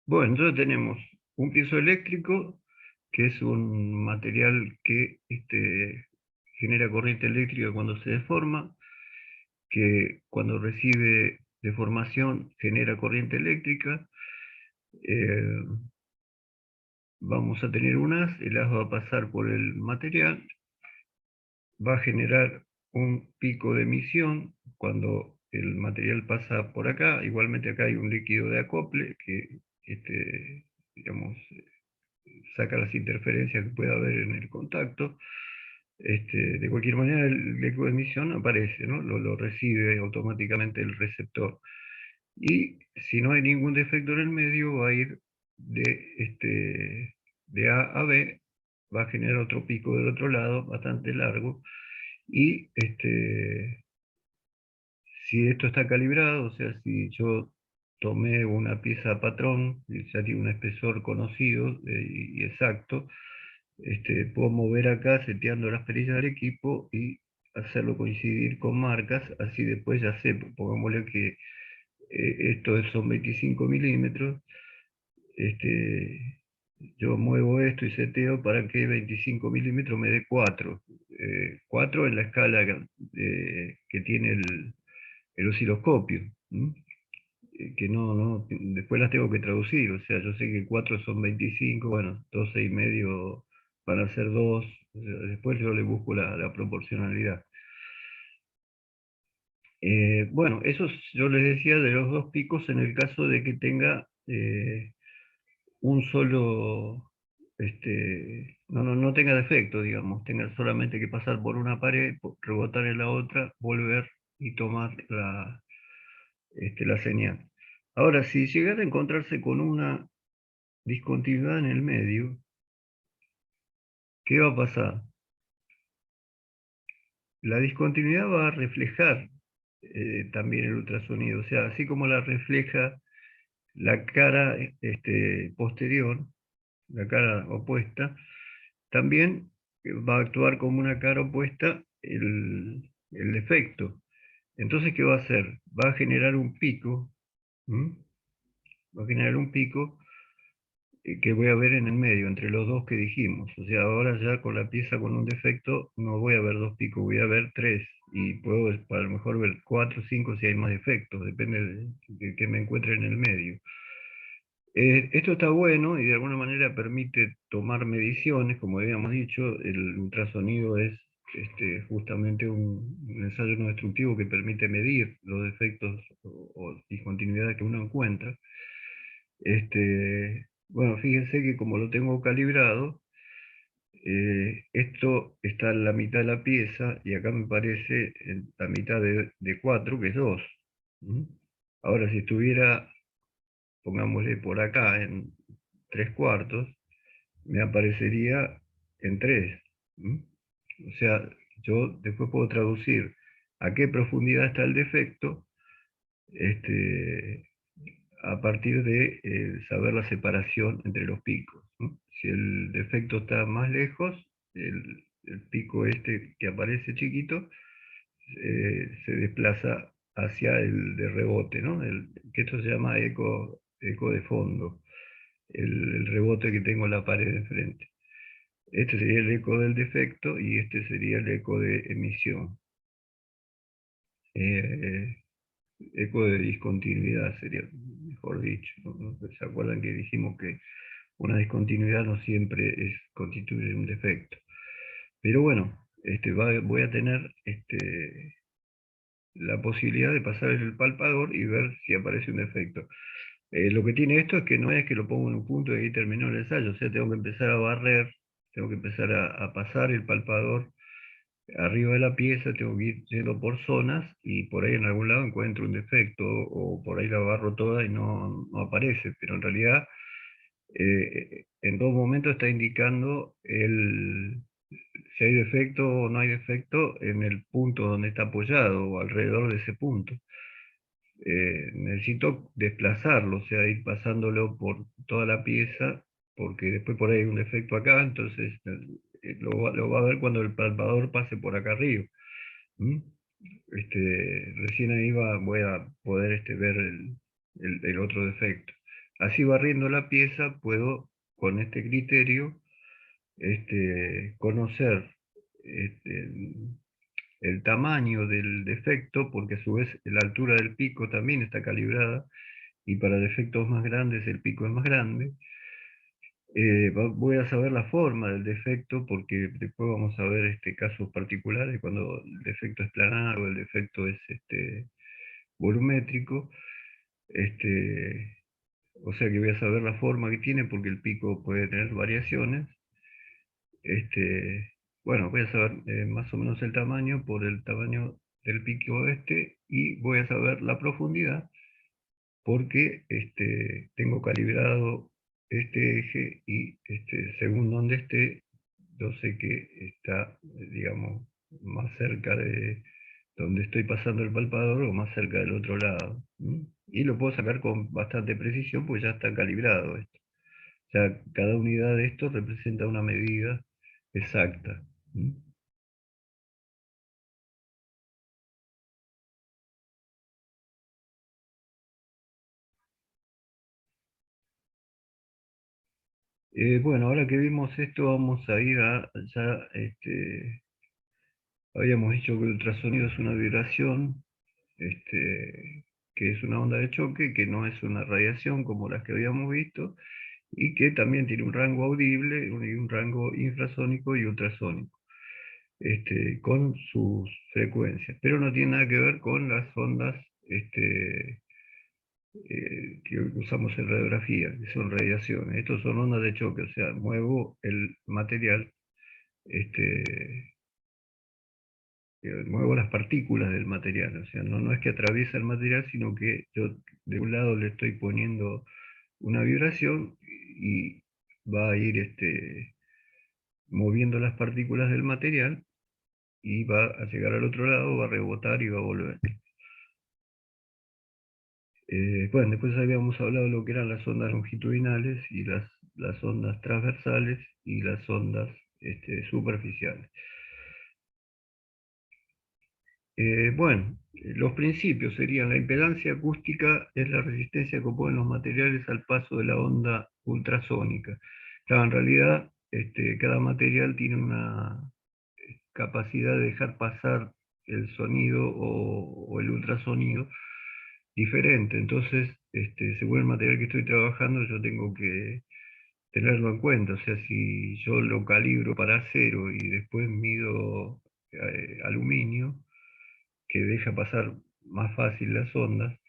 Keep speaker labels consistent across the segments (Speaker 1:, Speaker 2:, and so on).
Speaker 1: Bueno, entonces tenemos un piezoeléctrico, que es un material que genera corriente eléctrica cuando se deforma, que cuando recibe deformación genera corriente eléctrica. Eh, Vamos a tener un haz, el haz va a pasar por el material, va a generar un pico de emisión cuando el material pasa por acá. Igualmente acá hay un líquido de acople que, digamos, saca las interferencias que pueda haber en el contacto. De cualquier manera, el eco de emisión aparece, ¿no? Lo recibe automáticamente el receptor. Y si no hay ningún defecto en el medio, va a ir de A a B, va a generar otro pico del otro lado, bastante largo. Y si esto está calibrado, o sea, si yo tomé una pieza patrón, y ya tiene un espesor conocido y exacto, puedo mover acá seteando las perillas del equipo y hacerlo coincidir con marcas, así después ya sé, pongámosle que esto son 25 milímetros, este, yo muevo esto y seteo para que 25 milímetros me dé 4. 4 en la escala que tiene el osciloscopio, ¿m? Que después las tengo que traducir, o sea, yo sé que 4 son 25, bueno, 12 y medio van a ser 2, o sea, después yo le busco la proporcionalidad. Bueno, eso yo les decía de los dos picos en el caso de que tenga un solo, no tenga defecto, digamos, tenga solamente que pasar por una pared, rebotar en la otra, volver y tomar la señal. Ahora, si llegara a encontrarse con una discontinuidad en el medio, ¿qué va a pasar? La discontinuidad va a reflejar también el ultrasonido, o sea, así como la refleja la cara posterior, la cara opuesta, también va a actuar como una cara opuesta el defecto. Entonces, ¿qué va a hacer? Va a generar un pico, ¿m? Va a generar un pico que voy a ver en el medio, entre los dos que dijimos. O sea, ahora ya con la pieza con un defecto no voy a ver dos picos, voy a ver tres. Y puedo a lo mejor ver cuatro o cinco si hay más defectos, depende de que me encuentre en el medio. Esto está bueno y de alguna manera permite tomar mediciones, como habíamos dicho, el ultrasonido es justamente un ensayo no destructivo que permite medir los defectos o discontinuidades que uno encuentra. Bueno, fíjense que como lo tengo calibrado, esto está en la mitad de la pieza y acá me parece en la mitad de 4, que es 2. ¿Mm? Ahora, si estuviera, pongámosle por acá, en 3/4, me aparecería en 3. O sea, yo después puedo traducir a qué profundidad está el defecto este, a partir de saber la separación entre los picos, ¿no? Si el defecto está más lejos, el pico este que aparece chiquito se desplaza hacia el de rebote, ¿no? Que esto se llama eco de fondo, el rebote que tengo en la pared de enfrente. Este sería el eco del defecto y este sería el eco de emisión. Eh, Eco de discontinuidad sería, mejor dicho, ¿no? ¿Se acuerdan que dijimos que una discontinuidad no siempre constituye un defecto? Pero bueno, voy a tener la posibilidad de pasar el palpador y ver si aparece un defecto. Lo que tiene esto es que no es que lo pongo en un punto y ahí terminó el ensayo, o sea, tengo que empezar a barrer, tengo que empezar a pasar el palpador arriba de la pieza, tengo que ir yendo por zonas y por ahí en algún lado encuentro un defecto o por ahí la barro toda y no aparece, pero en realidad en todo momento está indicando si hay defecto o no hay defecto en el punto donde está apoyado o alrededor de ese punto. Necesito desplazarlo, o sea, ir pasándolo por toda la pieza, porque después por ahí hay un defecto acá, entonces lo va a ver cuando el palpador pase por acá arriba. ¿Mm? Recién ahí voy a poder ver el otro defecto. Así barriendo la pieza puedo, con este criterio, conocer este, el tamaño del defecto, porque a su vez la altura del pico también está calibrada, y para defectos más grandes el pico es más grande. Voy a saber la forma del defecto, porque después vamos a ver casos particulares cuando el defecto es planar o el defecto es volumétrico. Este, o sea que voy a saber la forma que tiene porque el pico puede tener variaciones. Bueno, voy a saber más o menos el tamaño por el tamaño del pico y voy a saber la profundidad porque tengo calibrado este eje y según donde esté, yo sé que está, digamos, más cerca de donde estoy pasando el palpador o más cerca del otro lado. ¿M? Y lo puedo sacar con bastante precisión porque ya está calibrado esto. O sea, cada unidad de esto representa una medida exacta. ¿M? Bueno, ahora que vimos esto, vamos a ir a ya, habíamos dicho que el ultrasonido es una vibración, que es una onda de choque, que no es una radiación como las que habíamos visto, y que también tiene un rango audible y un rango infrasónico y ultrasónico, con sus frecuencias, pero no tiene nada que ver con las ondas que usamos en radiografía, que son radiaciones. Estos son ondas de choque, o sea, muevo el material, este, muevo las partículas del material, o sea, no es que atraviesa el material, sino que yo de un lado le estoy poniendo una vibración y va a ir moviendo las partículas del material y va a llegar al otro lado, va a rebotar y va a volver. Bueno, después habíamos hablado de lo que eran las ondas longitudinales y las ondas transversales y las ondas superficiales. Bueno, los principios serían: la impedancia acústica es la resistencia que oponen los materiales al paso de la onda ultrasónica. Claro, en realidad, cada material tiene una capacidad de dejar pasar el sonido o el ultrasonido diferente. Entonces, según el material que estoy trabajando, yo tengo que tenerlo en cuenta. O sea, si yo lo calibro para acero y después mido aluminio, que deja pasar más fácil las ondas,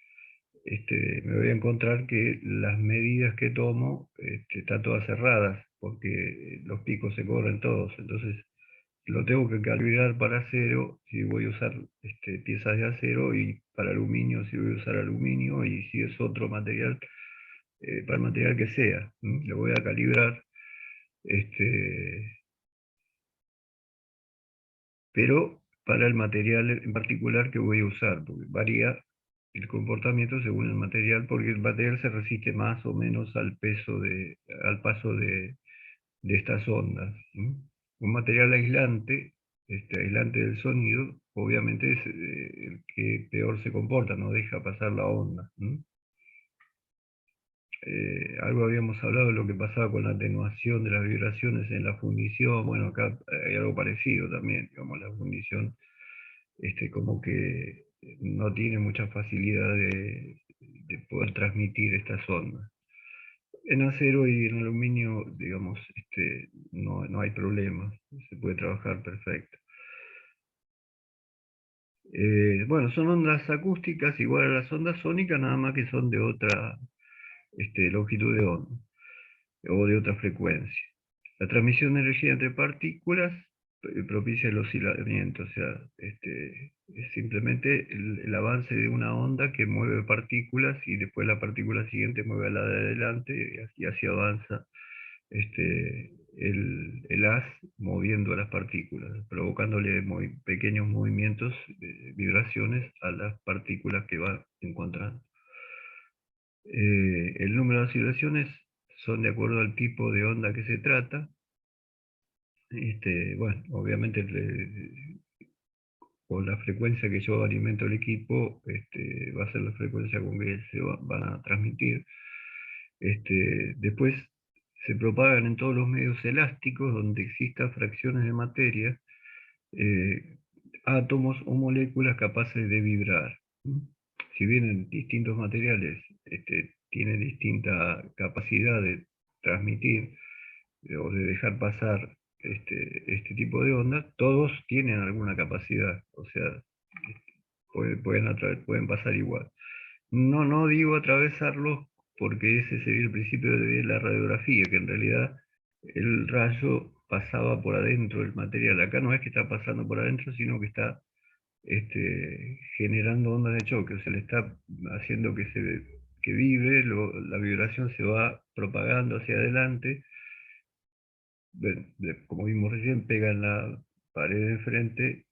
Speaker 1: me voy a encontrar que las medidas que tomo están todas cerradas, porque los picos se corren todos. Entonces, lo tengo que calibrar para acero si voy a usar piezas de acero, y para aluminio si voy a usar aluminio, y si es otro material, para el material que sea. Lo voy a calibrar, este, pero para el material en particular que voy a usar, porque varía el comportamiento según el material, porque el material se resiste más o menos al paso de estas ondas. Un material aislante, aislante del sonido, obviamente es el que peor se comporta, no deja pasar la onda. Algo habíamos hablado de lo que pasaba con la atenuación de las vibraciones en la fundición. Bueno, acá hay algo parecido también, digamos, la fundición como que no tiene mucha facilidad de poder transmitir estas ondas. En acero y en aluminio, digamos, no hay problema, se puede trabajar perfecto. Bueno, son ondas acústicas igual a las ondas sónicas, nada más que son de otra longitud de onda o de otra frecuencia. La transmisión de energía entre partículas propicia el oscilamiento, o sea, es simplemente el avance de una onda que mueve partículas y después la partícula siguiente mueve a la de adelante y así avanza el haz moviendo a las partículas, provocándole pequeños movimientos, vibraciones a las partículas que va encontrando. El número de oscilaciones son de acuerdo al tipo de onda que se trata. Bueno, obviamente con la frecuencia que yo alimento el equipo, va a ser la frecuencia con que van a transmitir. Después se propagan en todos los medios elásticos donde existan fracciones de materia, eh, átomos o moléculas capaces de vibrar. ¿Mm? Si bien en distintos materiales tienen distinta capacidad de transmitir o de dejar pasar este tipo de ondas, todos tienen alguna capacidad, o sea, pueden pasar igual. No digo atravesarlos porque ese sería el principio de la radiografía, que en realidad el rayo pasaba por adentro del material. Acá no es que está pasando por adentro, sino que está generando ondas de choque, o sea, le está haciendo que vibre, la vibración se va propagando hacia adelante, como vimos recién, pega en la pared de enfrente,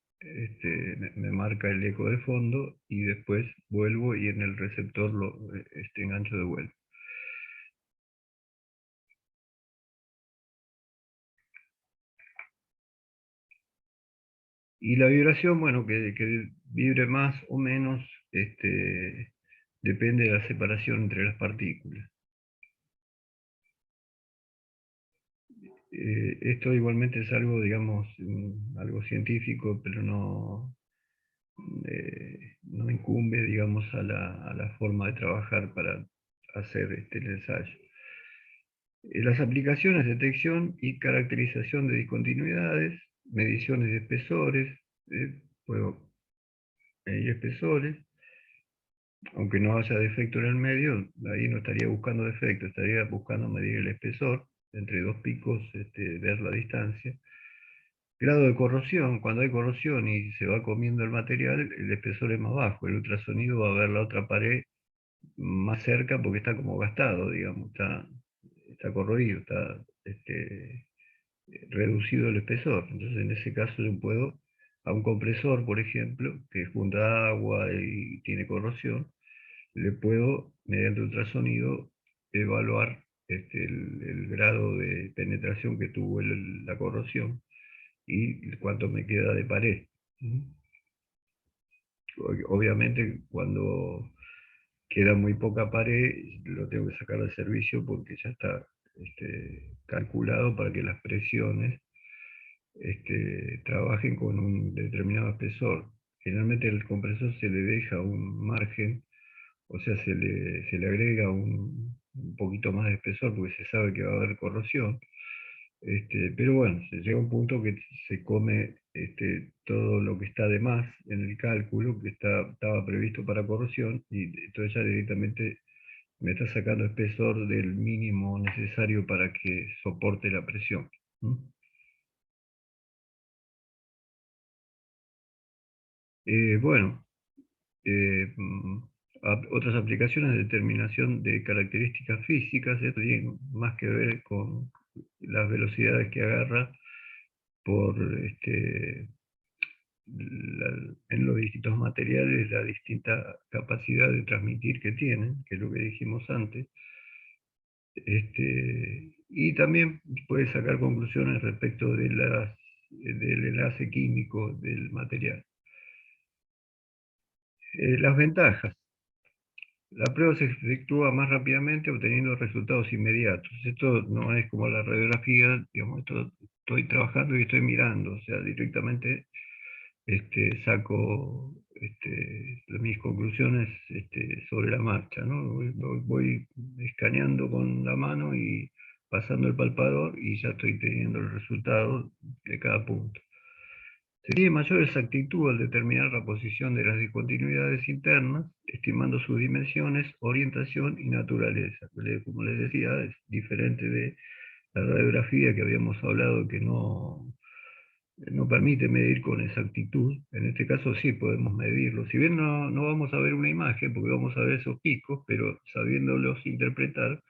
Speaker 1: me marca el eco de fondo y después vuelvo y en el receptor lo engancho de vuelta. Y la vibración, bueno, que vibre más o menos, depende de la separación entre las partículas. Esto igualmente es algo, digamos, algo científico, pero no incumbe, digamos, a la forma de trabajar para hacer el ensayo. Las aplicaciones, detección y caracterización de discontinuidades, mediciones de espesores, puedo medir espesores, aunque no haya defecto en el medio, ahí no estaría buscando defecto, estaría buscando medir el espesor, entre dos picos, ver la distancia. Grado de corrosión, cuando hay corrosión y se va comiendo el material, el espesor es más bajo, el ultrasonido va a ver la otra pared más cerca porque está como gastado, digamos, está corroído, está reducido el espesor. Entonces, en ese caso yo puedo, a un compresor, por ejemplo, que junta agua y tiene corrosión, le puedo, mediante ultrasonido, evaluar el grado de penetración que tuvo la corrosión y cuánto me queda de pared. ¿Mm? Obviamente, cuando queda muy poca pared, lo tengo que sacar de servicio porque ya está calculado para que las presiones trabajen con un determinado espesor. Generalmente el compresor se le deja un margen, o sea, se le agrega un poquito más de espesor porque se sabe que va a haber corrosión. Pero bueno, se llega a un punto que se come todo lo que está de más en el cálculo, que estaba previsto para corrosión, y entonces ya directamente me está sacando espesor del mínimo necesario para que soporte la presión. ¿Mm? Bueno, otras aplicaciones de determinación de características físicas, esto tiene más que ver con las velocidades que agarra por en los distintos materiales la distinta capacidad de transmitir que tienen, que es lo que dijimos antes, y también puede sacar conclusiones respecto del enlace químico del material. Las ventajas. La prueba se efectúa más rápidamente obteniendo resultados inmediatos. Esto no es como la radiografía, digamos, esto estoy trabajando y estoy mirando, o sea, directamente saco mis conclusiones sobre la marcha, ¿no? Voy escaneando con la mano y pasando el palpador y ya estoy teniendo el resultado de cada punto. Se tiene mayor exactitud al determinar la posición de las discontinuidades internas, estimando sus dimensiones, orientación y naturaleza. Como les decía, es diferente de la radiografía que habíamos hablado que no permite medir con exactitud. En este caso sí podemos medirlo. Si bien no vamos a ver una imagen, porque vamos a ver esos picos, pero sabiéndolos interpretar,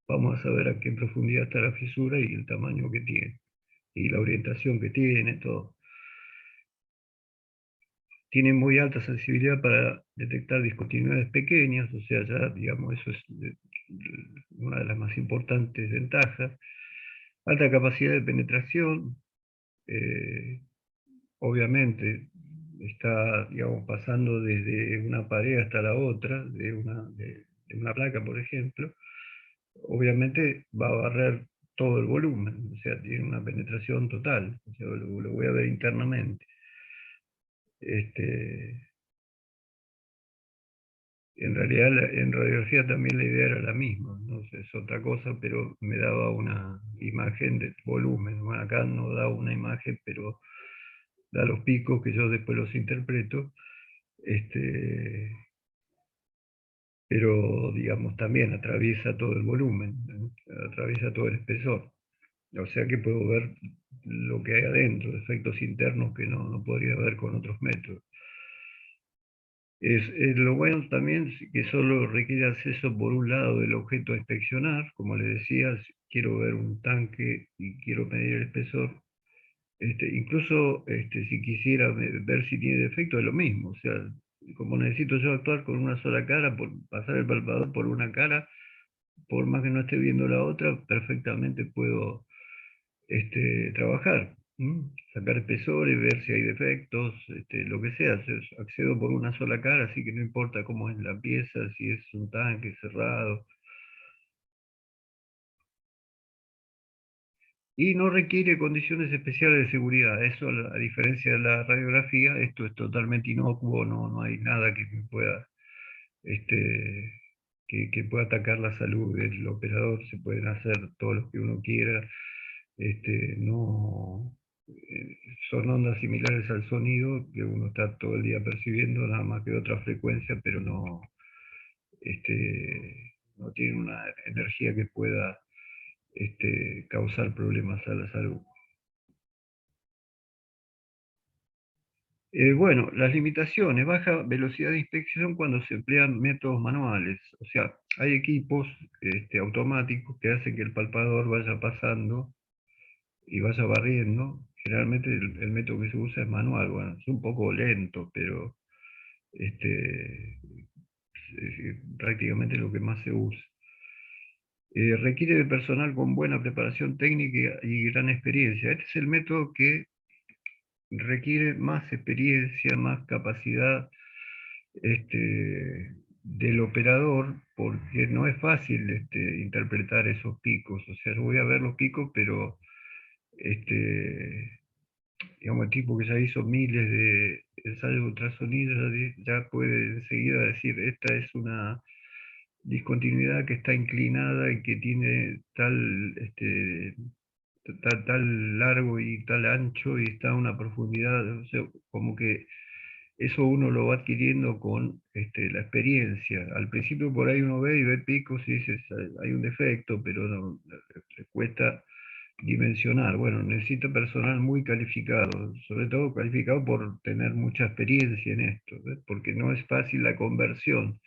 Speaker 1: vamos a saber a qué profundidad está la fisura y el tamaño que tiene, y la orientación que tiene, todo. Tiene muy alta sensibilidad para detectar discontinuidades pequeñas, o sea, ya, digamos, eso es una de las más importantes ventajas. Alta capacidad de penetración, eh, obviamente está, digamos, pasando desde una pared hasta la otra, de una placa, por ejemplo, obviamente va a barrer todo el volumen, o sea, tiene una penetración total, o sea, lo voy a ver internamente. Este, en realidad, en radiografía también la idea era la misma, no sé, es otra cosa, pero me daba una imagen de volumen. Bueno, acá no da una imagen, pero da los picos que yo después los interpreto. Este, pero digamos también atraviesa todo el volumen, atraviesa todo el espesor. O sea que puedo ver lo que hay adentro, efectos internos que no podría ver con otros métodos. Es lo bueno también que solo requiere acceso por un lado del objeto a inspeccionar, como le decía, si quiero ver un tanque y quiero medir el espesor, incluso si quisiera ver si tiene defecto es lo mismo, o sea, como necesito yo actuar con una sola cara, por pasar el palpador por una cara, por más que no esté viendo la otra, perfectamente puedo trabajar, sacar espesores, ver si hay defectos, lo que sea. Accedo por una sola cara, así que no importa cómo es la pieza, si es un tanque cerrado. Y no requiere condiciones especiales de seguridad. Eso, a diferencia de la radiografía, esto es totalmente inocuo, no hay nada que me pueda, este, que pueda atacar la salud del operador. Se pueden hacer todo lo que uno quiera. No, son ondas similares al sonido que uno está todo el día percibiendo, nada más que de otra frecuencia, pero no tiene una energía que pueda causar problemas a la salud. Bueno, las limitaciones, baja velocidad de inspección cuando se emplean métodos manuales. O sea, hay equipos automáticos que hacen que el palpador vaya pasando y vaya barriendo. Generalmente el método que se usa es manual. Bueno, es un poco lento, pero es prácticamente lo que más se usa. Requiere de personal con buena preparación técnica y gran experiencia. Este es el método que requiere más experiencia, más capacidad del operador, porque no es fácil interpretar esos picos. O sea, yo voy a ver los picos, pero digamos, el tipo que ya hizo miles de ensayos de ultrasonido ya puede enseguida decir, esta es una discontinuidad que está inclinada y que tiene tal largo y tal ancho y está a una profundidad, o sea, como que eso uno lo va adquiriendo con la experiencia. Al principio por ahí uno ve y ve picos y dices, hay un defecto, pero no, le cuesta dimensionar. Bueno, necesita personal muy calificado, sobre todo calificado por tener mucha experiencia en esto, ¿ves? Porque no es fácil la conversión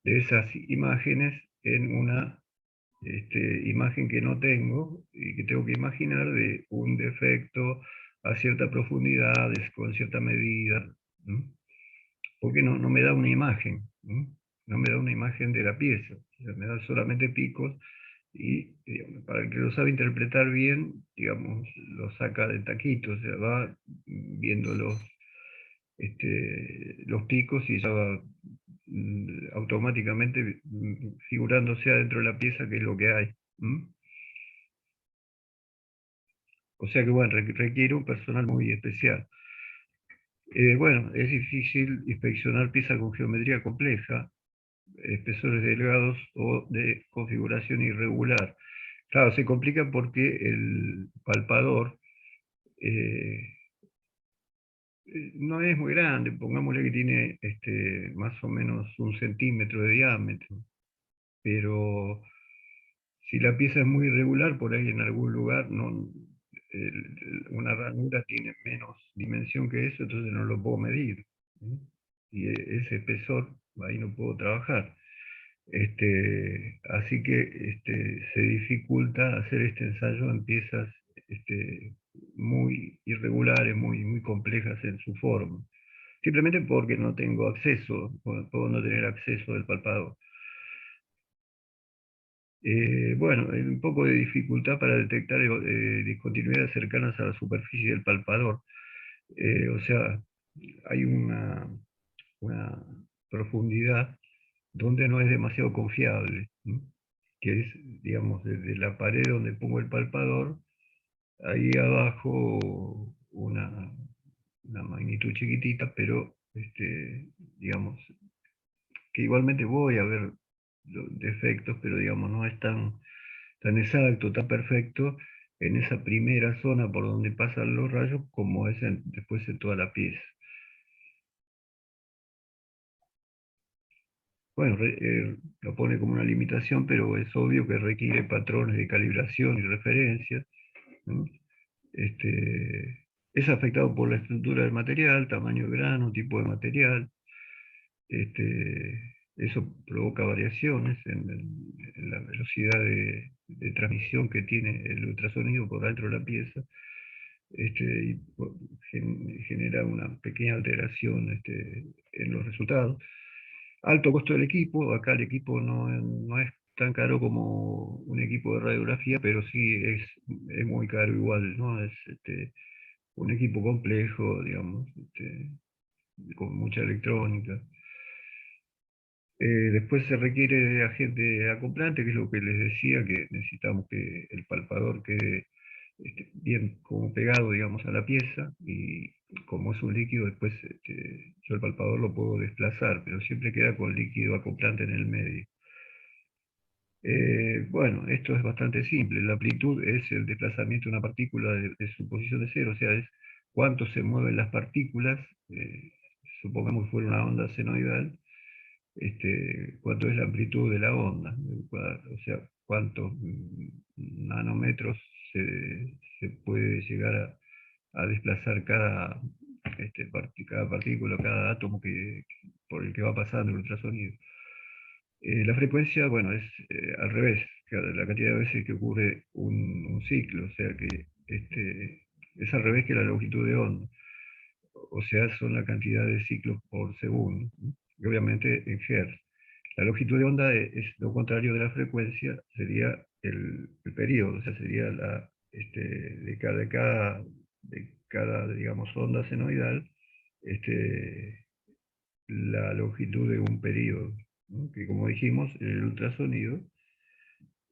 Speaker 1: de esas imágenes en una imagen que no tengo y que tengo que imaginar de un defecto a cierta profundidad, con cierta medida, ¿no? Porque no me da una imagen, ¿no? No me da una imagen de la pieza, o sea, me da solamente picos y digamos, para el que lo sabe interpretar bien, digamos, lo saca de taquito, o sea, va viendo los picos y ya va automáticamente figurándose adentro de la pieza qué es lo que hay. O sea que bueno, requiere un personal muy especial. Bueno, es difícil inspeccionar piezas con geometría compleja, espesores delgados o de configuración irregular. Claro, se complica porque el palpador eh, no es muy grande, pongámosle que tiene más o menos 1 centímetro de diámetro, pero si la pieza es muy irregular, por ahí en algún lugar una ranura tiene menos dimensión que eso, entonces no lo puedo medir, ¿sí? Y ese espesor, ahí no puedo trabajar. Así que se dificulta hacer este ensayo en piezas muy irregulares, muy complejas en su forma. Simplemente porque no tengo acceso, puedo no tener acceso del palpador. Bueno, hay un poco de dificultad para detectar discontinuidades cercanas a la superficie del palpador. O sea, hay una profundidad donde no es demasiado confiable, ¿no? Que es, digamos, desde la pared donde pongo el palpador, ahí abajo una magnitud chiquitita, pero digamos, que igualmente voy a ver los defectos, pero digamos, no es tan exacto, tan perfecto en esa primera zona por donde pasan los rayos como es después en toda la pieza. Bueno, lo pone como una limitación, pero es obvio que requiere patrones de calibración y referencia, ¿no? Es afectado por la estructura del material, tamaño de grano, tipo de material. Eso provoca variaciones en la velocidad de transmisión que tiene el ultrasonido por dentro de la pieza, y genera una pequeña alteración en los resultados. Alto costo del equipo, acá el equipo no es tan caro como un equipo de radiografía, pero sí es muy caro igual, ¿no? Es un equipo complejo, digamos, con mucha electrónica. Después se requiere de agente acoplante, que es lo que les decía, que necesitamos que el palpador quede bien como pegado, digamos, a la pieza, y como es un líquido, después yo el palpador lo puedo desplazar, pero siempre queda con líquido acoplante en el medio. Bueno, esto es bastante simple. La amplitud es el desplazamiento de una partícula de su posición de cero, o sea, es cuánto se mueven las partículas. Supongamos que fuera una onda senoidal, cuánto es la amplitud de la onda, o sea, cuántos nanómetros se puede llegar a desplazar cada partícula, cada átomo por el que va pasando el ultrasonido. La frecuencia, bueno, es al revés, la cantidad de veces que ocurre un ciclo, o sea que es al revés que la longitud de onda, o sea, son la cantidad de ciclos por segundo, ¿no? Y obviamente en Hertz. La longitud de onda es lo contrario de la frecuencia, sería el periodo, o sea, sería de cada, digamos, onda senoidal, la longitud de un periodo, ¿no? Que como dijimos, en el ultrasonido,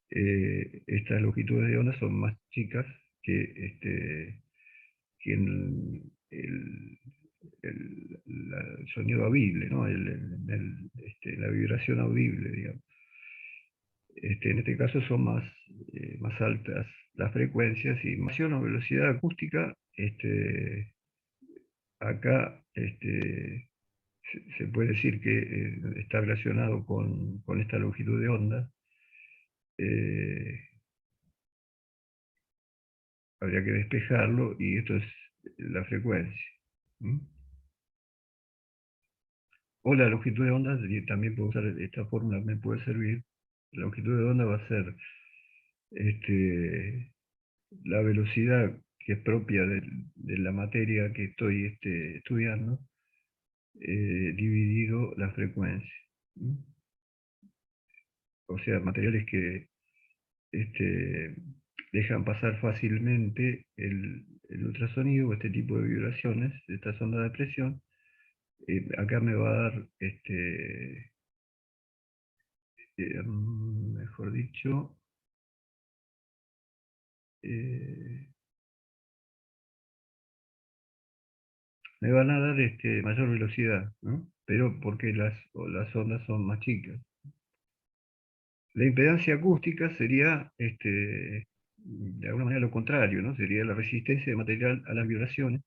Speaker 1: estas longitudes de onda son más chicas que en el sonido audible, ¿no? La vibración audible, digamos. En este caso son más altas las frecuencias y más o velocidad acústica. Acá se puede decir que está relacionado con esta longitud de onda. eh, Habría que despejarlo y esto es la frecuencia. ¿Mm? O la longitud de onda, y también puedo usar esta fórmula, me puede servir. La longitud de onda va a ser la velocidad que es propia de la materia que estoy estudiando, dividido la frecuencia. ¿Mm? O sea, materiales que este, dejan pasar fácilmente el ultrasonido o este tipo de vibraciones, estas ondas de presión. Acá me va a dar, mejor dicho, eh, me van a dar mayor velocidad, ¿no? Pero porque las ondas son más chicas. La impedancia acústica sería, de alguna manera, lo contrario, ¿no? Sería la resistencia del material a las vibraciones,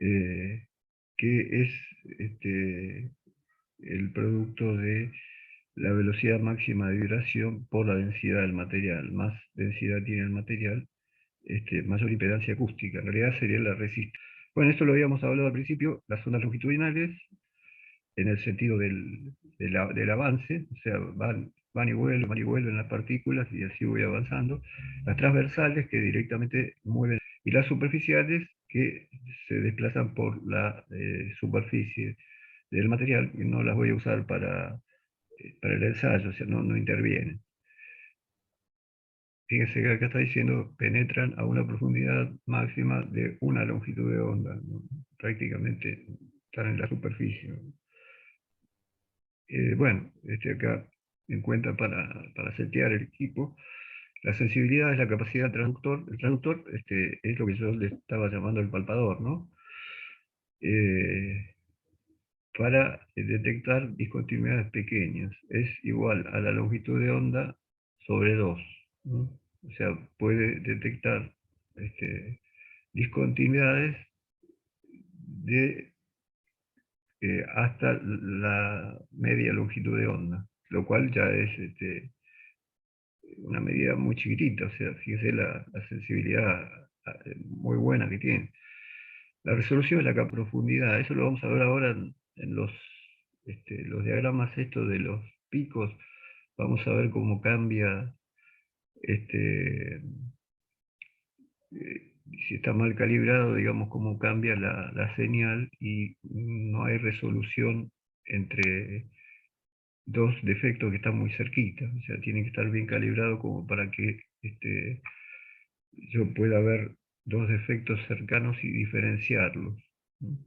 Speaker 1: eh, que es el producto de la velocidad máxima de vibración por la densidad del material. Más densidad tiene el material, mayor impedancia acústica. En realidad sería la resistencia. Bueno, esto lo habíamos hablado al principio, las ondas longitudinales, en el sentido del avance, o sea, van y vuelven las partículas y así voy avanzando. Las transversales que directamente mueven, y las superficiales que se desplazan por la superficie del material, y no las voy a usar para el ensayo, o sea, no intervienen. Fíjense que acá está diciendo penetran a una profundidad máxima de una longitud de onda, ¿no? Prácticamente están en la superficie, ¿no? Bueno, acá en cuenta para setear el equipo. La sensibilidad es la capacidad del traductor. El traductor es lo que yo le estaba llamando el palpador, ¿no? Eh, para detectar discontinuidades pequeñas. Es igual a la longitud de onda sobre 2, ¿no? O sea, puede detectar discontinuidades de hasta la media longitud de onda, lo cual ya es una medida muy chiquitita, o sea, fíjese la sensibilidad muy buena que tiene. La resolución es la profundidad, eso lo vamos a ver ahora en los diagramas estos de los picos, vamos a ver cómo cambia, este, si está mal calibrado, digamos, cómo cambia la señal y no hay resolución entre dos defectos que están muy cerquitas, o sea, tiene que estar bien calibrado como para que yo pueda ver dos defectos cercanos y diferenciarlos, ¿no?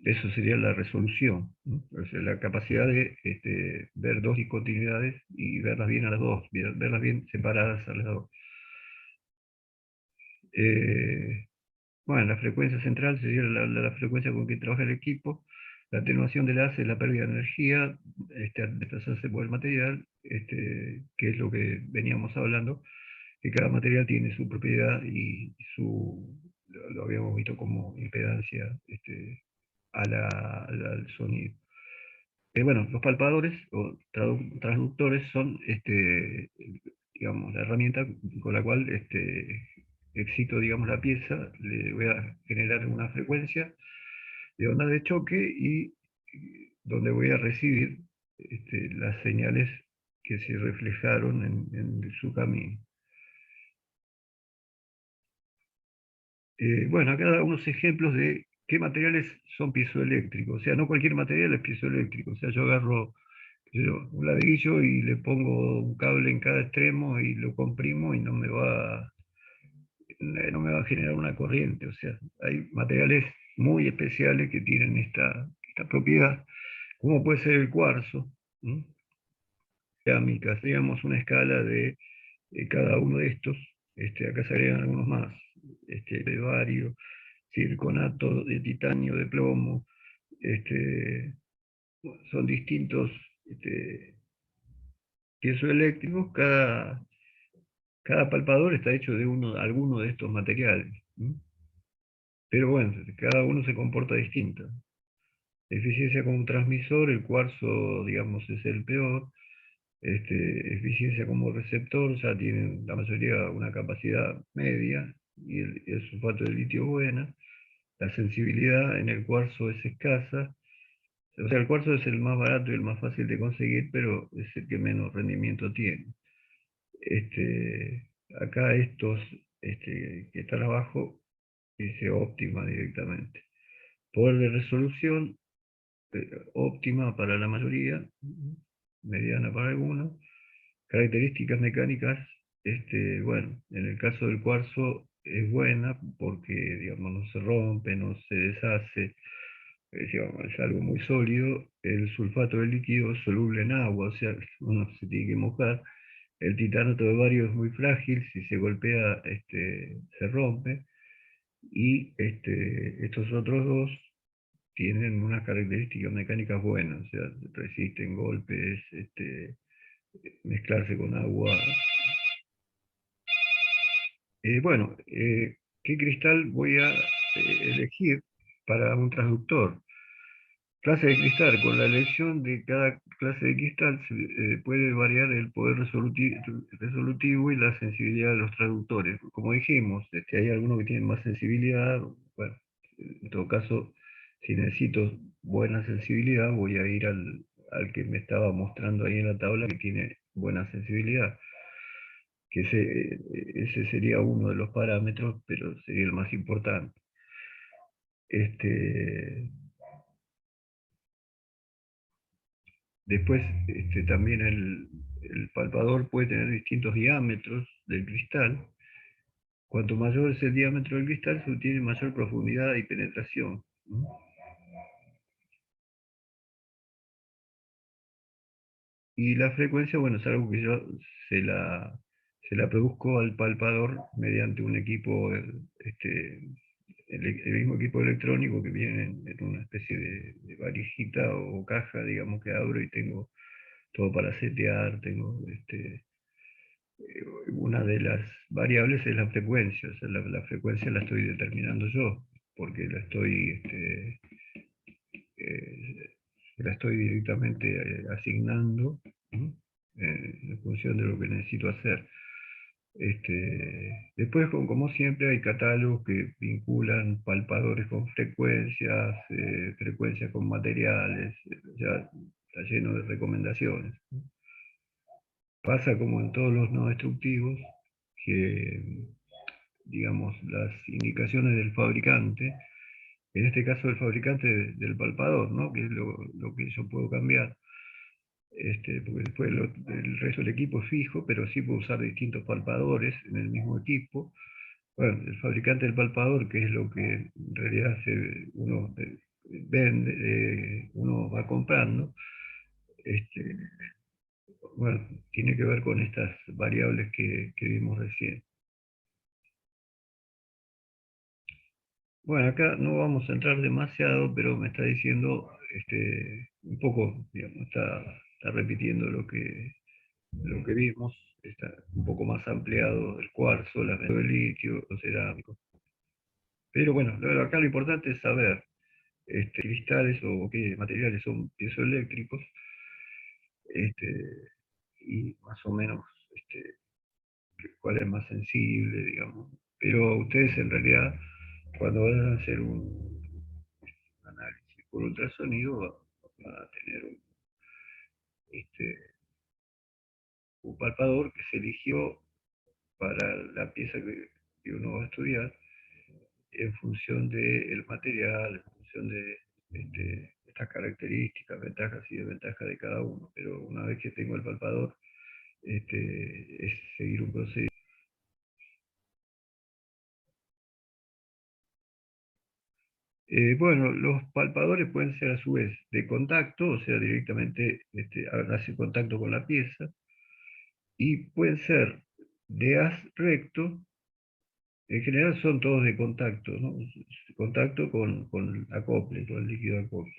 Speaker 1: Eso sería la resolución, ¿no? O sea, la capacidad de ver dos discontinuidades y verlas bien a las dos, verlas bien separadas a las dos. Eh, bueno, la frecuencia central sería la frecuencia con que trabaja el equipo. La atenuación del haz es la pérdida de energía al desplazarse por el material, que es lo que veníamos hablando, que cada material tiene su propiedad y lo habíamos visto como impedancia al sonido. Bueno, los palpadores o traductores son, digamos, la herramienta con la cual excito, digamos, la pieza, le voy a generar una frecuencia de onda de choque y donde voy a recibir las señales que se reflejaron en su camino. Bueno, acá da unos ejemplos de qué materiales son piezoeléctricos. O sea, no cualquier material es piezoeléctrico. O sea, yo agarro un ladrillo y le pongo un cable en cada extremo y lo comprimo y no me va a generar una corriente. O sea, hay materiales muy especiales que tienen esta propiedad, como puede ser el cuarzo, ¿no? Cerámicas, digamos, una escala de cada uno de estos. Acá se agregan algunos más, de bario, circonato de titanio, de plomo. Son distintos piezoeléctricos. Cada palpador está hecho de alguno de estos materiales, ¿no? Pero bueno, cada uno se comporta distinto. Eficiencia como transmisor, el cuarzo, digamos, es el peor. Eficiencia como receptor, ya tienen la mayoría una capacidad media y el sulfato de litio es buena. La sensibilidad en el cuarzo es escasa. O sea, el cuarzo es el más barato y el más fácil de conseguir, pero es el que menos rendimiento tiene. Acá estos que están abajo dice óptima directamente. Poder de resolución, óptima para la mayoría, mediana para algunos. Características mecánicas, bueno, en el caso del cuarzo es buena porque, digamos, no se rompe, no se deshace, digamos, es algo muy sólido. El sulfato de líquido es soluble en agua, o sea, uno se tiene que mojar. El titanato de bario es muy frágil, si se golpea, se rompe. Y estos otros dos tienen unas características mecánicas buenas, o sea, resisten golpes, mezclarse con agua. Bueno, ¿qué cristal voy a elegir para un transductor? Clase de cristal. Con la elección de cada clase de cristal se puede variar el poder resolutivo y la sensibilidad de los traductores. Como dijimos, hay algunos que tienen más sensibilidad. Bueno, en todo caso, si necesito buena sensibilidad, voy a ir al que me estaba mostrando ahí en la tabla que tiene buena sensibilidad, que ese sería uno de los parámetros, pero sería el más importante. Después, también el palpador puede tener distintos diámetros del cristal. Cuanto mayor es el diámetro del cristal, se obtiene mayor profundidad y penetración, ¿no? Y la frecuencia, bueno, es algo que yo se la, se la produzco al palpador mediante un equipo, el mismo equipo electrónico que viene en una especie de valijita o caja, digamos, que abro y tengo todo para setear, tengo una de las variables es la frecuencia, o sea, la frecuencia la estoy determinando yo, porque eh, la estoy directamente asignando, ¿no? En función de lo que necesito hacer. Después, como siempre, hay catálogos que vinculan palpadores con frecuencias, frecuencias con materiales, ya está lleno de recomendaciones, ¿no? Pasa como en todos los no destructivos, que, digamos, las indicaciones del fabricante, en este caso el fabricante del palpador, ¿no? Que es lo que yo puedo cambiar, porque después el resto del equipo es fijo, pero sí puedo usar distintos palpadores en el mismo equipo. Bueno, el fabricante del palpador, que es lo que en realidad uno vende, uno va comprando, este, bueno, tiene que ver con estas variables que vimos recién. Bueno, acá no vamos a entrar demasiado, pero me está diciendo un poco, digamos, está repitiendo lo que vimos, está un poco más ampliado el cuarzo, el litio, los cerámicos. Pero bueno, acá lo importante es saber cristales o qué materiales son piezoeléctricos, este, y más o menos cuál es más sensible, digamos. Pero ustedes en realidad, cuando vayan a hacer un análisis por ultrasonido, van a tener este, un palpador que se eligió para la pieza que uno va a estudiar en función del material, en función de estas características, ventajas y desventajas de cada uno. Pero una vez que tengo el palpador, es seguir un proceso. Bueno, los palpadores pueden ser a su vez de contacto, o sea, directamente hace contacto con la pieza, y pueden ser de haz recto, en general son todos de contacto, ¿no? Contacto con acople, con el líquido acople.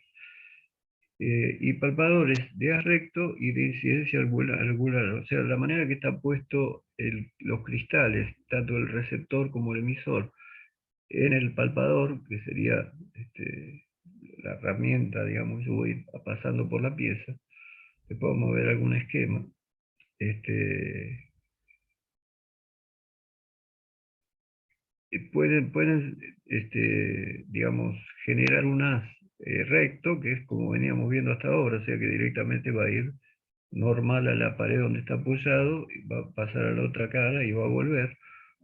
Speaker 1: Y palpadores de haz recto y de incidencia angular, o sea, la manera que están puestos los cristales, tanto el receptor como el emisor, en el palpador, que sería la herramienta, digamos, yo voy pasando por la pieza, te puedo mover algún esquema. Este, pueden digamos, generar un haz recto, que es como veníamos viendo hasta ahora, o sea que directamente va a ir normal a la pared donde está apoyado, y va a pasar a la otra cara y va a volver.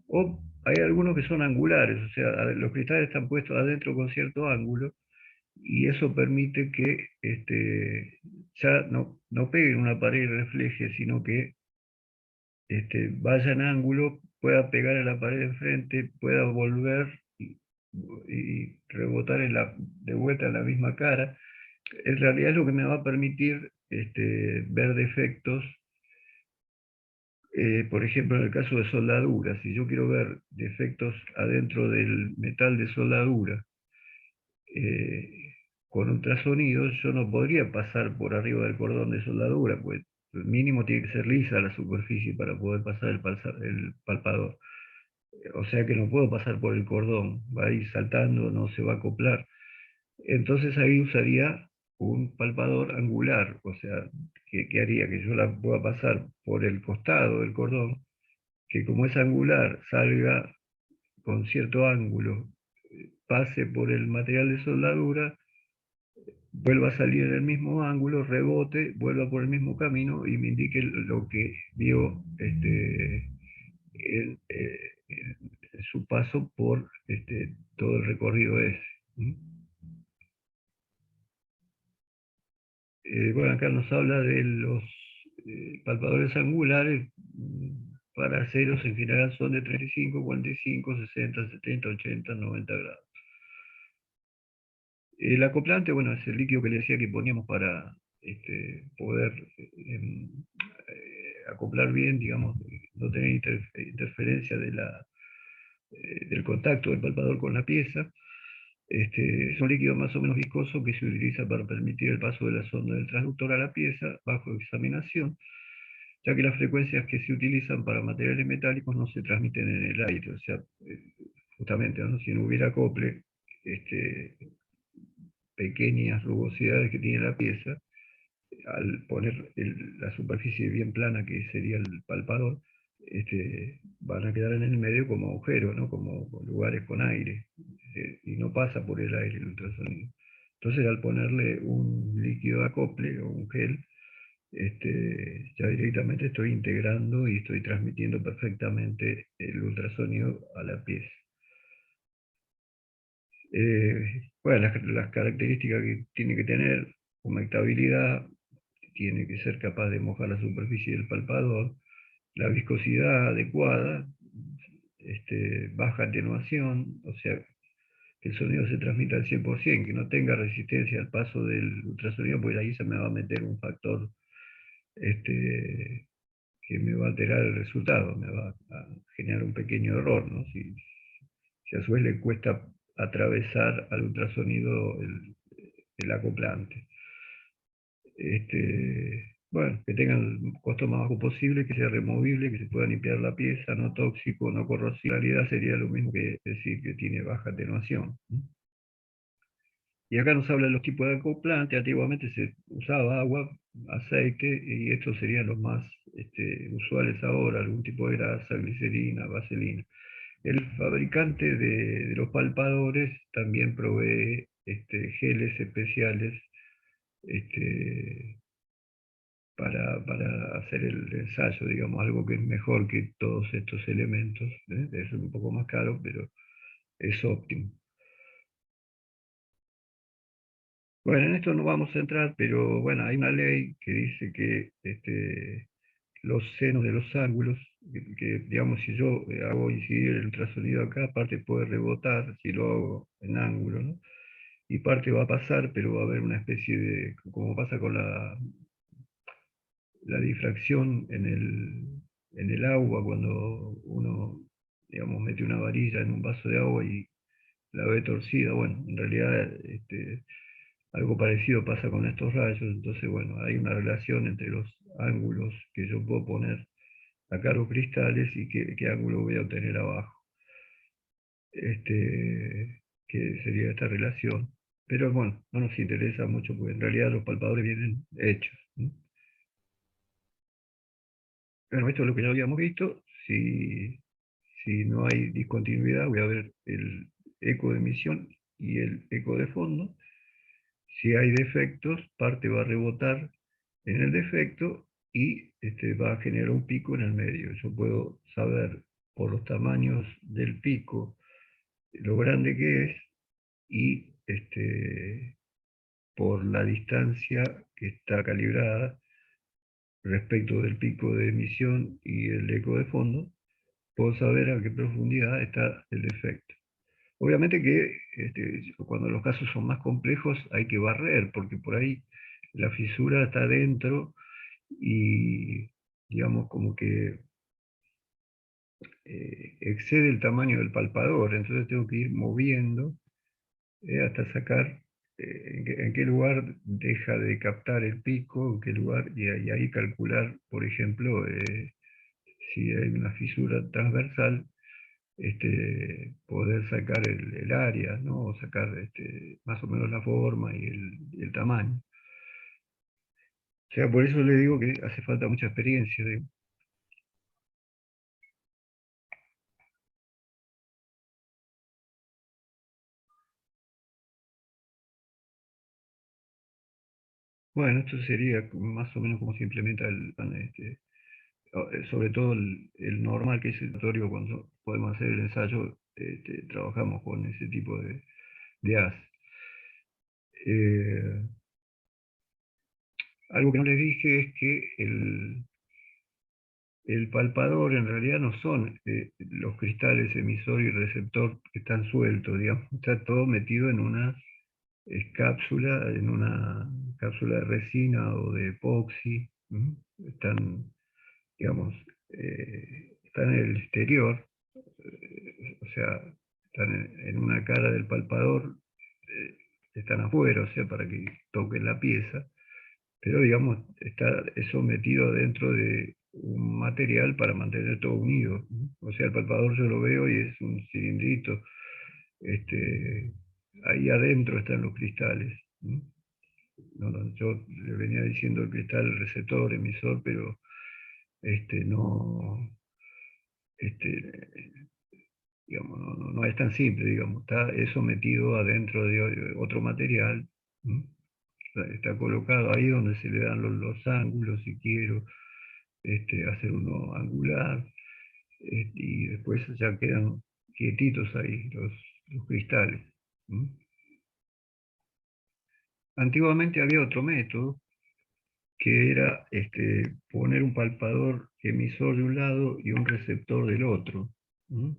Speaker 1: O hay algunos que son angulares, o sea, los cristales están puestos adentro con cierto ángulo, y eso permite que ya no pegue en una pared y refleje, sino que vaya en ángulo, pueda pegar a la pared de enfrente, pueda volver y rebotar de vuelta en la misma cara. En realidad es lo que me va a permitir ver defectos. Por ejemplo, en el caso de soldadura, si yo quiero ver defectos adentro del metal de soldadura, eh, con ultrasonido, yo no podría pasar por arriba del cordón de soldadura, pues mínimo tiene que ser lisa la superficie para poder pasar el palpador. O sea que no puedo pasar por el cordón, va a ir saltando, no se va a acoplar. Entonces ahí usaría un palpador angular, o sea, que haría que yo la pueda pasar por el costado del cordón, que como es angular, salga con cierto ángulo, pase por el material de soldadura, vuelva a salir en el mismo ángulo, rebote, vuelva por el mismo camino y me indique lo que vio en su paso por todo el recorrido ese. ¿Mm? Bueno, acá nos habla de los palpadores angulares. Para aceros en general son de 35, 45, 60, 70, 80, 90 grados. El acoplante, bueno, es el líquido que le decía que poníamos poder acoplar bien, digamos, no tener interferencia del contacto del palpador con la pieza. Es un líquido más o menos viscoso que se utiliza para permitir el paso de la sonda del transductor a la pieza bajo examinación, ya que las frecuencias que se utilizan para materiales metálicos no se transmiten en el aire. O sea, justamente, ¿no? Si no hubiera acople, pequeñas rugosidades que tiene la pieza, al poner la superficie bien plana que sería el palpador, van a quedar en el medio como agujeros, ¿no? Como lugares con aire, y no pasa por el aire el ultrasonido. Entonces, al ponerle un líquido de acople o un gel, ya directamente estoy integrando y estoy transmitiendo perfectamente el ultrasonido a la pieza. Bueno, las características que tiene que tener: humectabilidad, tiene que ser capaz de mojar la superficie del palpador, la viscosidad adecuada, baja atenuación, o sea, que el sonido se transmita al 100%, que no tenga resistencia al paso del ultrasonido, porque ahí se me va a meter un factor que me va a alterar el resultado, me va a generar un pequeño error, ¿no? Si a su vez le cuesta atravesar al ultrasonido el acoplante. Bueno, que tengan el costo más bajo posible, que sea removible, que se pueda limpiar la pieza, no tóxico, no corrosivo. En realidad sería lo mismo que decir que tiene baja atenuación. Y acá nos habla de los tipos de acoplante. Antiguamente se usaba agua, aceite, y estos serían los más usuales ahora: algún tipo de grasa, glicerina, vaselina. El fabricante de los palpadores también provee geles especiales para hacer el ensayo, digamos, algo que es mejor que todos estos elementos. Es un poco más caro, pero es óptimo. Bueno, en esto no vamos a entrar, pero bueno, hay una ley que dice que los senos de los ángulos, digamos, si yo hago incidir el ultrasonido acá, parte puede rebotar si lo hago en ángulo, ¿no? Y parte va a pasar, pero va a haber una especie de, como pasa con la difracción en el agua, cuando uno, digamos, mete una varilla en un vaso de agua y la ve torcida. Bueno, en realidad algo parecido pasa con estos rayos. Entonces, bueno, hay una relación entre los ángulos que yo puedo poner acá a los cristales y qué ángulo voy a obtener abajo. Que sería esta relación. Pero bueno, no nos interesa mucho porque en realidad los palpadores vienen hechos, ¿no? Bueno, esto es lo que ya habíamos visto. Si no hay discontinuidad, voy a ver el eco de emisión y el eco de fondo. Si hay defectos, parte va a rebotar en el defecto y va a generar un pico en el medio. Yo puedo saber por los tamaños del pico lo grande que es, y por la distancia que está calibrada respecto del pico de emisión y el eco de fondo, puedo saber a qué profundidad está el defecto. Obviamente que cuando los casos son más complejos hay que barrer, porque por ahí la fisura está dentro y, digamos, como que excede el tamaño del palpador. Entonces tengo que ir moviendo hasta sacar en qué lugar deja de captar el pico, en qué lugar, y ahí calcular, por ejemplo, si hay una fisura transversal, poder sacar el área, ¿no? O sacar más o menos la forma y el tamaño. O sea, por eso le digo que hace falta mucha experiencia. Bueno, esto sería más o menos como se implementa sobre todo el normal, que es el laboratorio. Cuando podemos hacer el ensayo, trabajamos con ese tipo de as. Eh, Algo que no les dije es que el palpador en realidad no son los cristales emisor y receptor que están sueltos, digamos. Está todo metido en una cápsula, en una cápsula de resina o de epoxi, están, digamos, están en el exterior, o sea, están en una cara del palpador, eh, están afuera, o sea, para que toquen la pieza, pero digamos, es sometido dentro de un material para mantener todo unido, ¿no? O sea, el palpador yo lo veo y es un cilindrito, este, ahí adentro están los cristales, ¿no? Yo le venía diciendo el cristal receptor, emisor, pero no, este, digamos, no es tan simple, digamos, es sometido adentro de otro material, ¿no? Está colocado ahí donde se le dan los ángulos, si quiero hacer uno angular, y después ya quedan quietitos ahí los cristales, ¿no? Antiguamente había otro método, que era poner un palpador emisor de un lado y un receptor del otro, ¿no?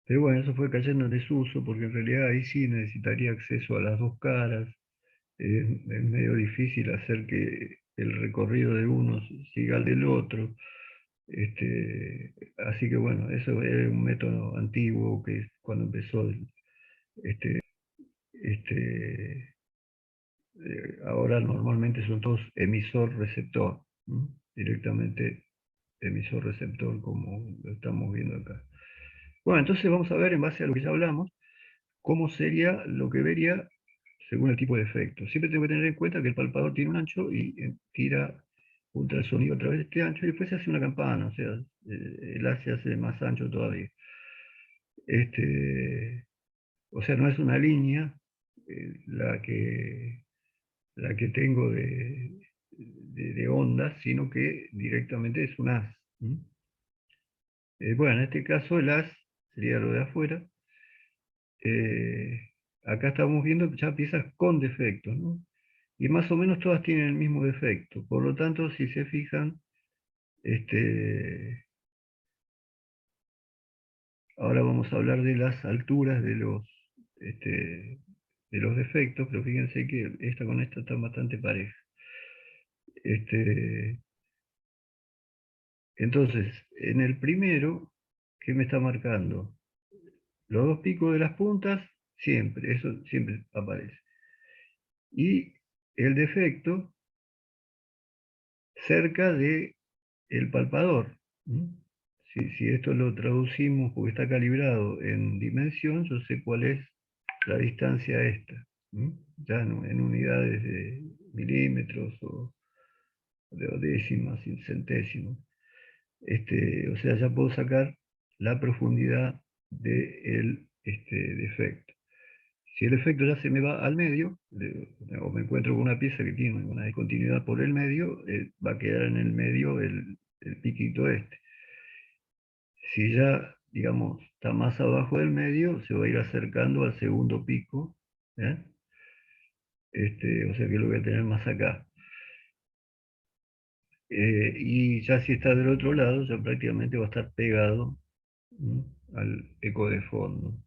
Speaker 1: Pero bueno, eso fue cayendo en desuso porque en realidad ahí sí necesitaría acceso a las dos caras. Es medio difícil hacer que el recorrido de uno siga al del otro. Así que bueno, eso es un método antiguo que es cuando empezó este, ahora normalmente son todos emisor-receptor, ¿no? Directamente emisor-receptor como lo estamos viendo acá. Bueno, entonces vamos a ver en base a lo que ya hablamos, cómo sería lo que vería según el tipo de efecto. Siempre tengo que tener en cuenta que el palpador tiene un ancho y tira ultrasonido a través de este ancho y después se hace una campana, o sea, el haz se hace más ancho todavía. O sea, no es una línea la que tengo de ondas, sino que directamente es un haz. Bueno, en este caso el haz sería lo de afuera. Eh, Acá estamos viendo ya piezas con defectos, ¿no? Y más o menos todas tienen el mismo defecto. Por lo tanto, si se fijan, este, ahora vamos a hablar de las alturas este, de los defectos, pero fíjense que esta con esta está bastante pareja. Este, entonces, en el primero, ¿qué me está marcando? Los dos picos de las puntas, siempre, eso siempre aparece. Y el defecto cerca de el palpador. Si esto lo traducimos porque está calibrado en dimensión, yo sé cuál es la distancia esta. Ya en unidades de milímetros o décimas y centésimos. O sea, ya puedo sacar la profundidad del defecto. Si el efecto ya se me va al medio, o me encuentro con una pieza que tiene una discontinuidad por el medio, va a quedar en el medio el piquito este. Si ya, digamos, está más abajo del medio, se va a ir acercando al segundo pico, ¿eh? O sea que lo voy a tener más acá. Y ya si está del otro lado, ya prácticamente va a estar pegado, ¿no?, al eco de fondo.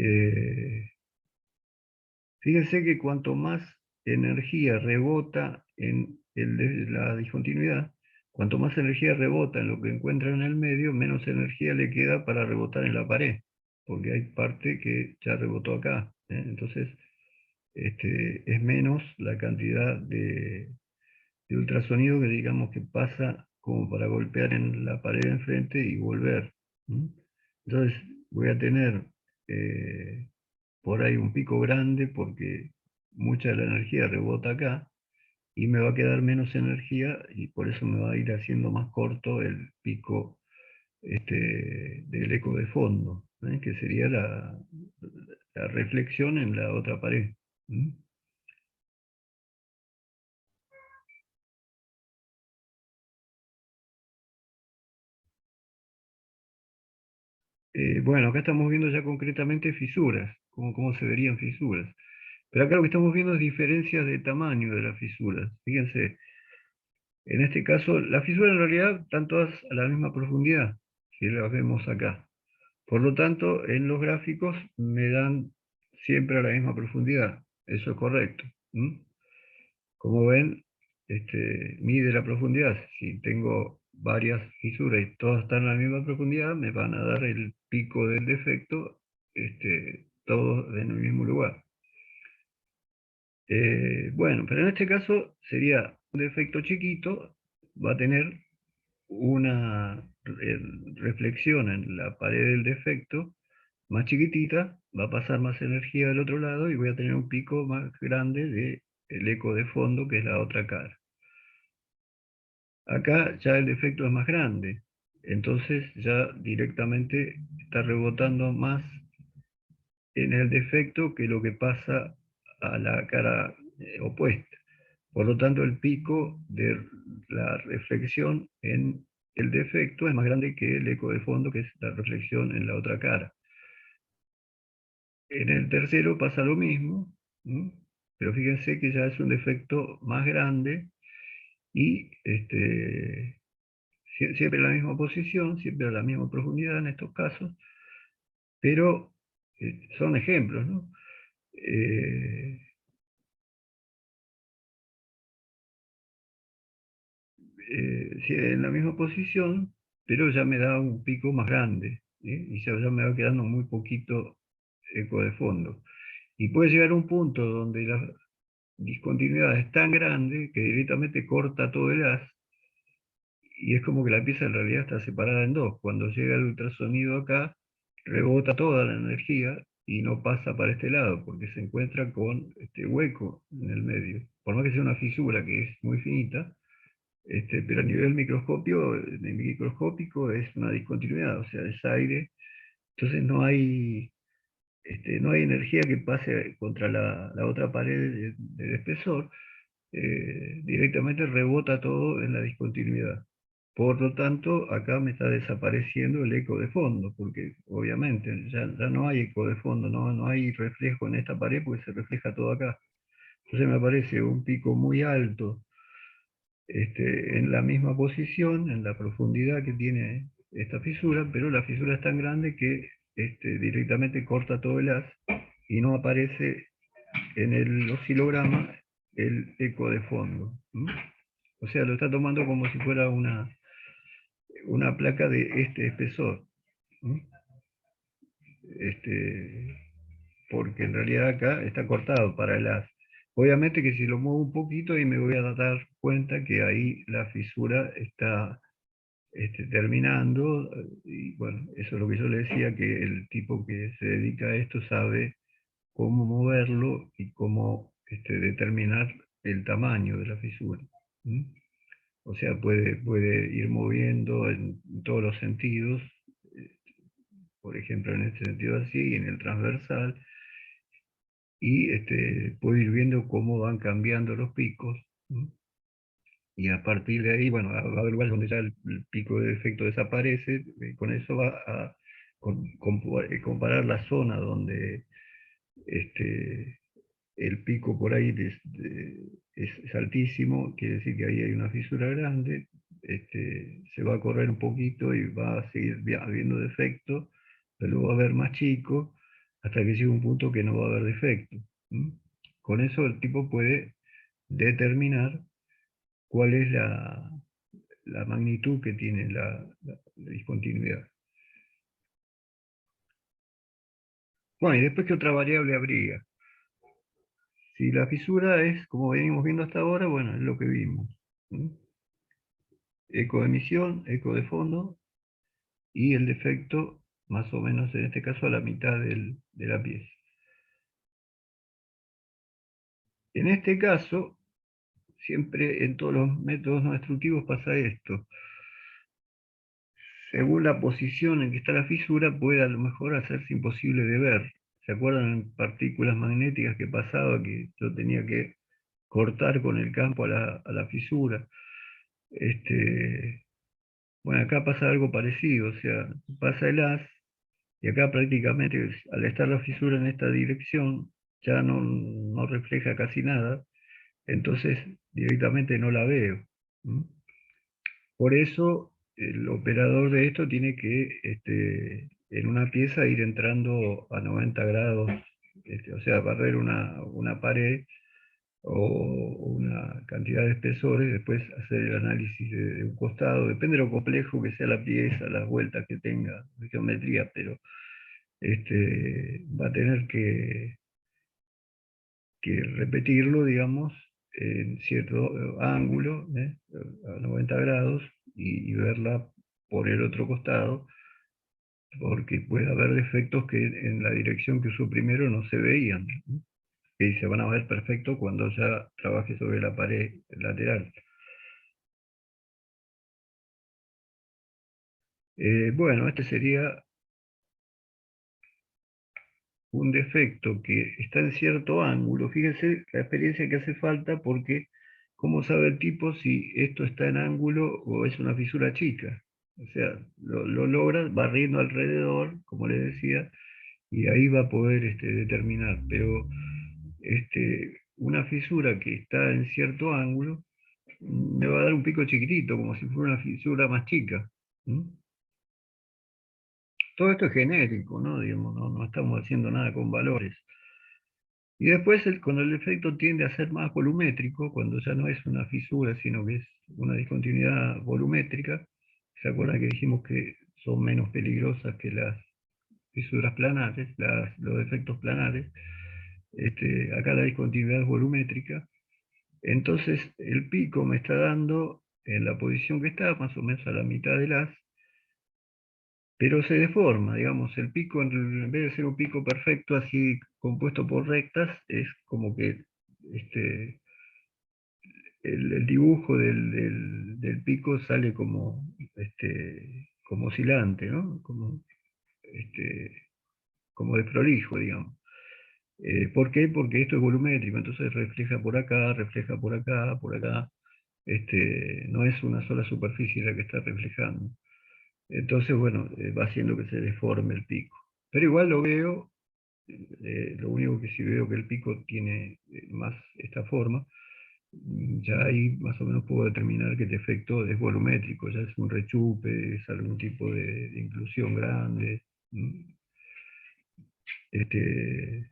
Speaker 1: Eh, Fíjense que cuanto más energía rebota en la discontinuidad, cuanto más energía rebota en lo que encuentra en el medio, menos energía le queda para rebotar en la pared, porque hay parte que ya rebotó acá, ¿eh? Entonces, es menos la cantidad de ultrasonido que digamos que pasa como para golpear en la pared de enfrente y volver. Entonces, voy a tener por ahí un pico grande porque mucha de la energía rebota acá y me va a quedar menos energía y por eso me va a ir haciendo más corto el pico del eco de fondo, que sería la reflexión en la otra pared. Bueno, acá estamos viendo ya concretamente fisuras, cómo se verían fisuras. Pero acá lo que estamos viendo es diferencias de tamaño de las fisuras. Fíjense, en este caso, las fisuras en realidad están todas a la misma profundidad, si las vemos acá. Por lo tanto, en los gráficos me dan siempre a la misma profundidad. Eso es correcto. ¿Mm? Como ven, mide la profundidad. Si tengo varias fisuras y todas están a la misma profundidad, me van a dar el pico del defecto, todos en el mismo lugar. Bueno, pero en este caso sería un defecto chiquito, va a tener una reflexión en la pared del defecto más chiquitita, va a pasar más energía del otro lado y voy a tener un pico más grande del eco de fondo, que es la otra cara. Acá ya el defecto es más grande, entonces ya directamente está rebotando más en el defecto que lo que pasa a la cara opuesta. Por lo tanto, el pico de la reflexión en el defecto es más grande que el eco de fondo, que es la reflexión en la otra cara. En el tercero pasa lo mismo, ¿m? Pero fíjense que ya es un defecto más grande y siempre en la misma posición, siempre a la misma profundidad en estos casos, pero son ejemplos, ¿no? Eh, sí, en la misma posición, pero ya me da un pico más grande, ¿sí? Y ya me va quedando muy poquito eco de fondo. Y puede llegar a un punto donde la discontinuidad es tan grande que directamente corta todo el haz y es como que la pieza en realidad está separada en dos. Cuando llega el ultrasonido acá, rebota toda la energía y no pasa para este lado porque se encuentra con este hueco en el medio. Por más que sea una fisura que es muy finita, pero a nivel microscópico es una discontinuidad, o sea, es aire. Entonces no hay energía que pase contra la otra pared del espesor, directamente rebota todo en la discontinuidad. Por lo tanto, acá me está desapareciendo el eco de fondo, porque obviamente ya no hay eco de fondo, no hay reflejo en esta pared porque se refleja todo acá. Entonces me aparece un pico muy alto, en la misma posición, en la profundidad que tiene esta fisura, pero la fisura es tan grande que directamente corta todo el haz y no aparece en el oscilograma el eco de fondo. ¿M? O sea, lo está tomando como si fuera una placa de este espesor. ¿M? Este, Porque en realidad acá está cortado para el haz. Obviamente que si lo muevo un poquito y me voy a dar cuenta que ahí la fisura está terminando, y bueno, eso es lo que yo le decía, que el tipo que se dedica a esto sabe cómo moverlo y cómo determinar el tamaño de la fisura. ¿M? O sea, puede ir moviendo en todos los sentidos, eh, por ejemplo, en este sentido así, y en el transversal, y puede ir viendo cómo van cambiando los picos. ¿M? Y a partir de ahí, bueno, va a haber lugares donde ya el pico de defecto desaparece, con eso va a comparar la zona donde este, el pico por ahí es altísimo, quiere decir que ahí hay una fisura grande, se va a correr un poquito y va a seguir habiendo defecto, pero luego va a haber más chico hasta que llegue un punto que no va a haber defecto. ¿M? Con eso el tipo puede determinar cuál es la magnitud que tiene la discontinuidad. Bueno, y después, ¿qué otra variable habría? Si la fisura es, como venimos viendo hasta ahora, bueno, es lo que vimos. ¿M? Eco de emisión, eco de fondo y el defecto más o menos en este caso a la mitad de la pieza. En este caso, siempre en todos los métodos no destructivos pasa esto. Según la posición en que está la fisura, puede a lo mejor hacerse imposible de ver. ¿Se acuerdan en partículas magnéticas que pasaba que yo tenía que cortar con el campo a la fisura? Bueno, acá pasa algo parecido, o sea, pasa el haz y acá prácticamente al estar la fisura en esta dirección ya no refleja casi nada, entonces directamente no la veo. ¿M? Por eso el operador de esto tiene que en una pieza ir entrando a 90 grados, o sea, barrer una pared o una cantidad de espesores, después hacer el análisis de un costado, depende de lo complejo que sea la pieza, las vueltas que tenga, de geometría, pero va a tener que repetirlo, digamos, en cierto ángulo, a 90 grados, y verla por el otro costado, porque puede haber defectos que en la dirección que usó primero no se veían, ¿no? Y se van a ver perfecto cuando ya trabaje sobre la pared lateral. Bueno, este sería un defecto que está en cierto ángulo. Fíjense la experiencia que hace falta porque ¿cómo sabe el tipo si esto está en ángulo o es una fisura chica? O sea, lo logra barriendo alrededor, como les decía, y ahí va a poder determinar. Pero una fisura que está en cierto ángulo me va a dar un pico chiquitito, como si fuera una fisura más chica. ¿Mm? Todo esto es genérico, ¿no? Digamos, no estamos haciendo nada con valores. Y después, cuando el efecto tiende a ser más volumétrico, cuando ya no es una fisura, sino que es una discontinuidad volumétrica, ¿se acuerdan que dijimos que son menos peligrosas que las fisuras planares, los efectos planares? Acá la discontinuidad es volumétrica. Entonces, el pico me está dando en la posición que está, más o menos a la mitad del haz, pero se deforma, digamos, el pico en vez de ser un pico perfecto, así compuesto por rectas, es como que este, el dibujo del pico sale como oscilante, ¿no? Este, como desprolijo, digamos. ¿Por qué? Porque esto es volumétrico, entonces refleja por acá, por acá. No es una sola superficie la que está reflejando. Entonces, bueno, va haciendo que se deforme el pico. Pero igual lo veo, lo único que sí veo que el pico tiene más esta forma, ya ahí más o menos puedo determinar que el efecto es volumétrico, ya es un rechupe, es algún tipo de inclusión grande. ¿Mm? Este,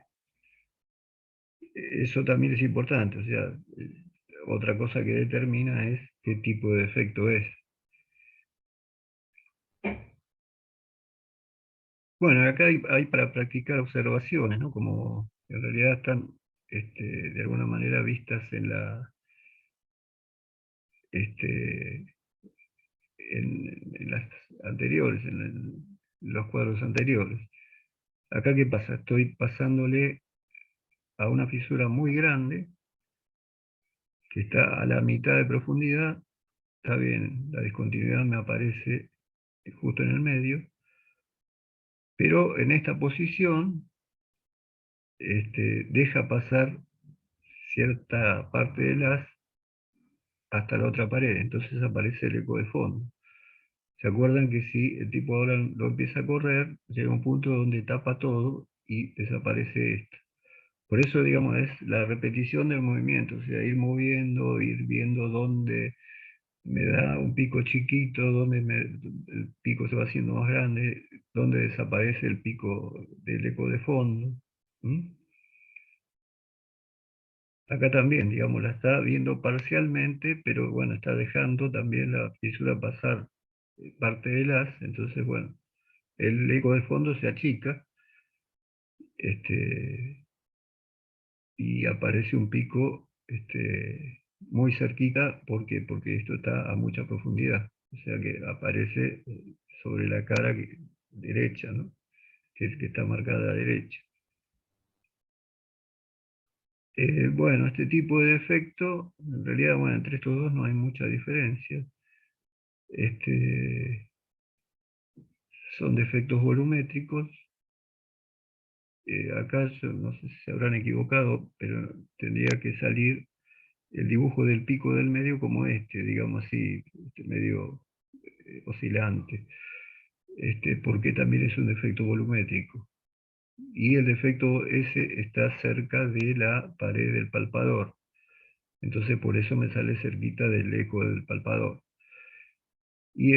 Speaker 1: Eso también es importante, o sea, otra cosa que determina es qué tipo de efecto es. Bueno, acá hay para practicar observaciones, ¿no? Como en realidad están de alguna manera vistas este, en las anteriores, los cuadros anteriores. Acá, ¿qué pasa? Estoy pasándole a una fisura muy grande que está a la mitad de profundidad. Está bien, la discontinuidad me aparece justo en el medio, pero en esta posición deja pasar cierta parte del haz hasta la otra pared, entonces aparece el eco de fondo. ¿Se acuerdan que si el tipo ahora lo empieza a correr, llega un punto donde tapa todo y desaparece esto? Por eso, digamos, es la repetición del movimiento, o sea, ir moviendo, ir viendo dónde me da un pico chiquito, dónde el pico se va haciendo más grande, dónde desaparece el pico del eco de fondo. ¿Mm? Acá también, digamos, la está viendo parcialmente, pero bueno, está dejando también la fisura pasar parte del haz, entonces bueno, el eco de fondo se achica, este, y aparece un pico muy cerquita, ¿por qué? Porque esto está a mucha profundidad, o sea que aparece sobre la cara derecha, ¿no? Que está marcada a derecha. Bueno, este tipo de defecto, en realidad, bueno, entre estos dos no hay mucha diferencia. Este, Son defectos volumétricos. Acá yo no sé si se habrán equivocado, pero tendría que salir el dibujo del pico del medio como digamos así, medio oscilante, porque también es un defecto volumétrico. Y el defecto ese está cerca de la pared del palpador. Entonces por eso me sale cerquita del eco del palpador. Y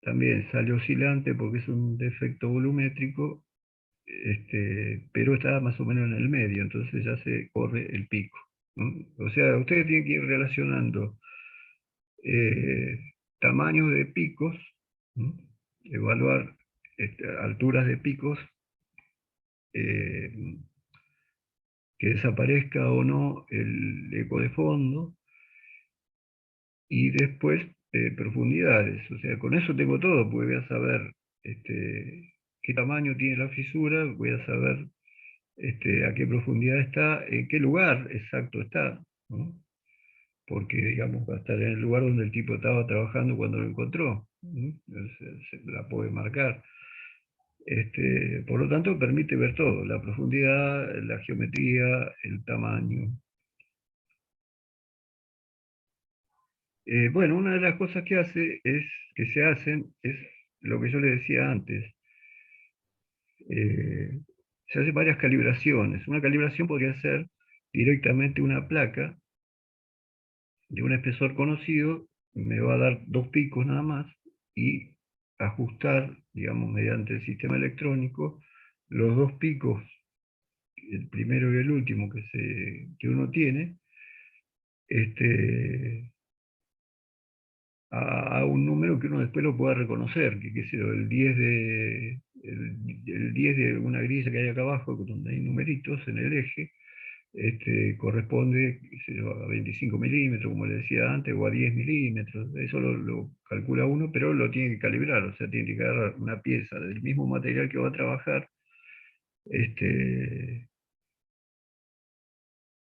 Speaker 1: también sale oscilante porque es un defecto volumétrico, pero está más o menos en el medio, entonces ya se corre el pico. O sea, ustedes tienen que ir relacionando eh, tamaños de picos, ¿m? Evaluar alturas de picos, eh, que desaparezca o no el eco de fondo, y después profundidades. O sea, con eso tengo todo, porque voy a saber qué tamaño tiene la fisura, voy a saber a qué profundidad está, en qué lugar exacto está, ¿no? Porque, digamos, va a estar en el lugar donde el tipo estaba trabajando cuando lo encontró, ¿no? Se la puede marcar. Por lo tanto, permite ver todo, la profundidad, la geometría, el tamaño. Bueno, una de las cosas que se hacen es lo que yo le decía antes. Eh, Se hacen varias calibraciones. Una calibración podría ser directamente una placa de un espesor conocido, me va a dar dos picos nada más, y ajustar, digamos, mediante el sistema electrónico, los dos picos, el primero y el último que uno tiene, este, a un número que uno después lo pueda reconocer, que qué sé yo, el 10 de una grilla que hay acá abajo, donde hay numeritos en el eje, corresponde, qué sé yo, a 25 milímetros, como le decía antes, o a 10 milímetros. Eso lo calcula uno, pero lo tiene que calibrar, o sea, tiene que agarrar una pieza del mismo material que va a trabajar, este,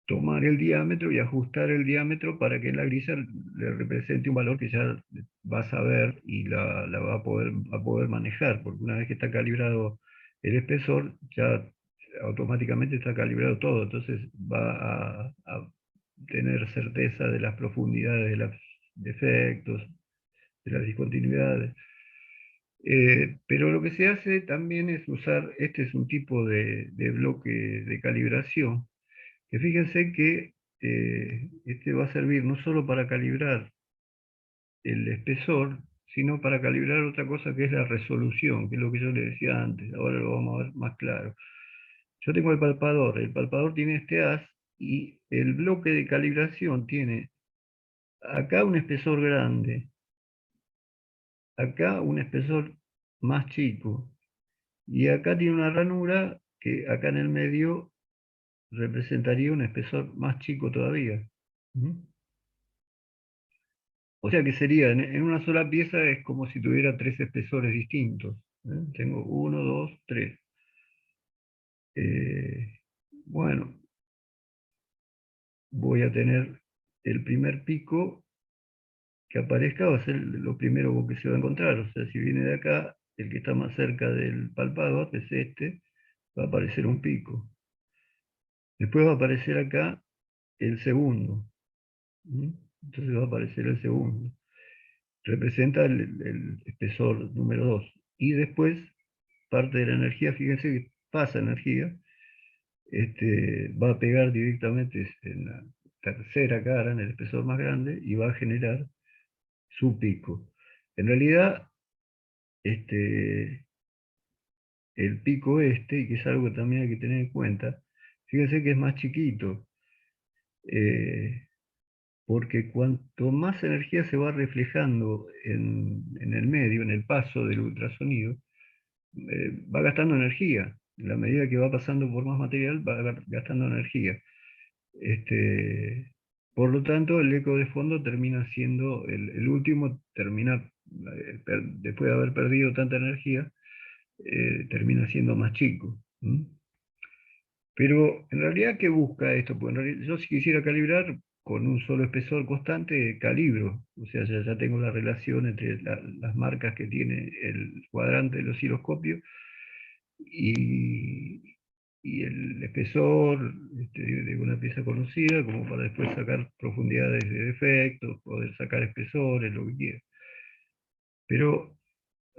Speaker 1: tomar el diámetro y ajustar el diámetro para que la grisa le represente un valor que ya va a saber y la va a poder manejar, porque una vez que está calibrado el espesor, ya automáticamente está calibrado todo, entonces va a tener certeza de las profundidades de los defectos, de las discontinuidades. Pero lo que se hace también es usar, este es un tipo de bloque de calibración, que fíjense que este va a servir no solo para calibrar el espesor, sino para calibrar otra cosa que es la resolución, que es lo que yo le decía antes, ahora lo vamos a ver más claro. Yo tengo el palpador tiene este haz, y el bloque de calibración tiene acá un espesor grande, acá un espesor más chico, y acá tiene una ranura que acá en el medio representaría un espesor más chico todavía. ¿Mm? O sea que sería, en una sola pieza es como si tuviera tres espesores distintos. ¿Eh? Tengo uno, dos, tres. Eh, bueno, voy a tener el primer pico que aparezca, va a ser lo primero que se va a encontrar. O sea, si viene de acá, el que está más cerca del palpador, que es este, va a aparecer un pico. Después va a aparecer acá el segundo. ¿Mm? Entonces va a aparecer el segundo. Representa el espesor número 2. Y después, parte de la energía, fíjense que pasa energía, va a pegar directamente en la tercera cara, en el espesor más grande, y va a generar su pico. En realidad, este, el pico y que es algo que también hay que tener en cuenta, fíjense que es más chiquito, eh, porque cuanto más energía se va reflejando en el medio, en el paso del ultrasonido, va gastando energía. En la medida que va pasando por más material, va gastando energía. Este, por lo tanto, el eco de fondo termina siendo, el último termina, después de haber perdido tanta energía, termina siendo más chico. ¿Mm? Pero en realidad, ¿qué busca esto? Pues en realidad, yo si quisiera calibrar con un solo espesor constante, calibro. O sea, ya tengo la relación entre las marcas que tiene el cuadrante del osciloscopio y, y el espesor de una pieza conocida, como para después sacar profundidades de defectos, poder sacar espesores, lo que quiera. Pero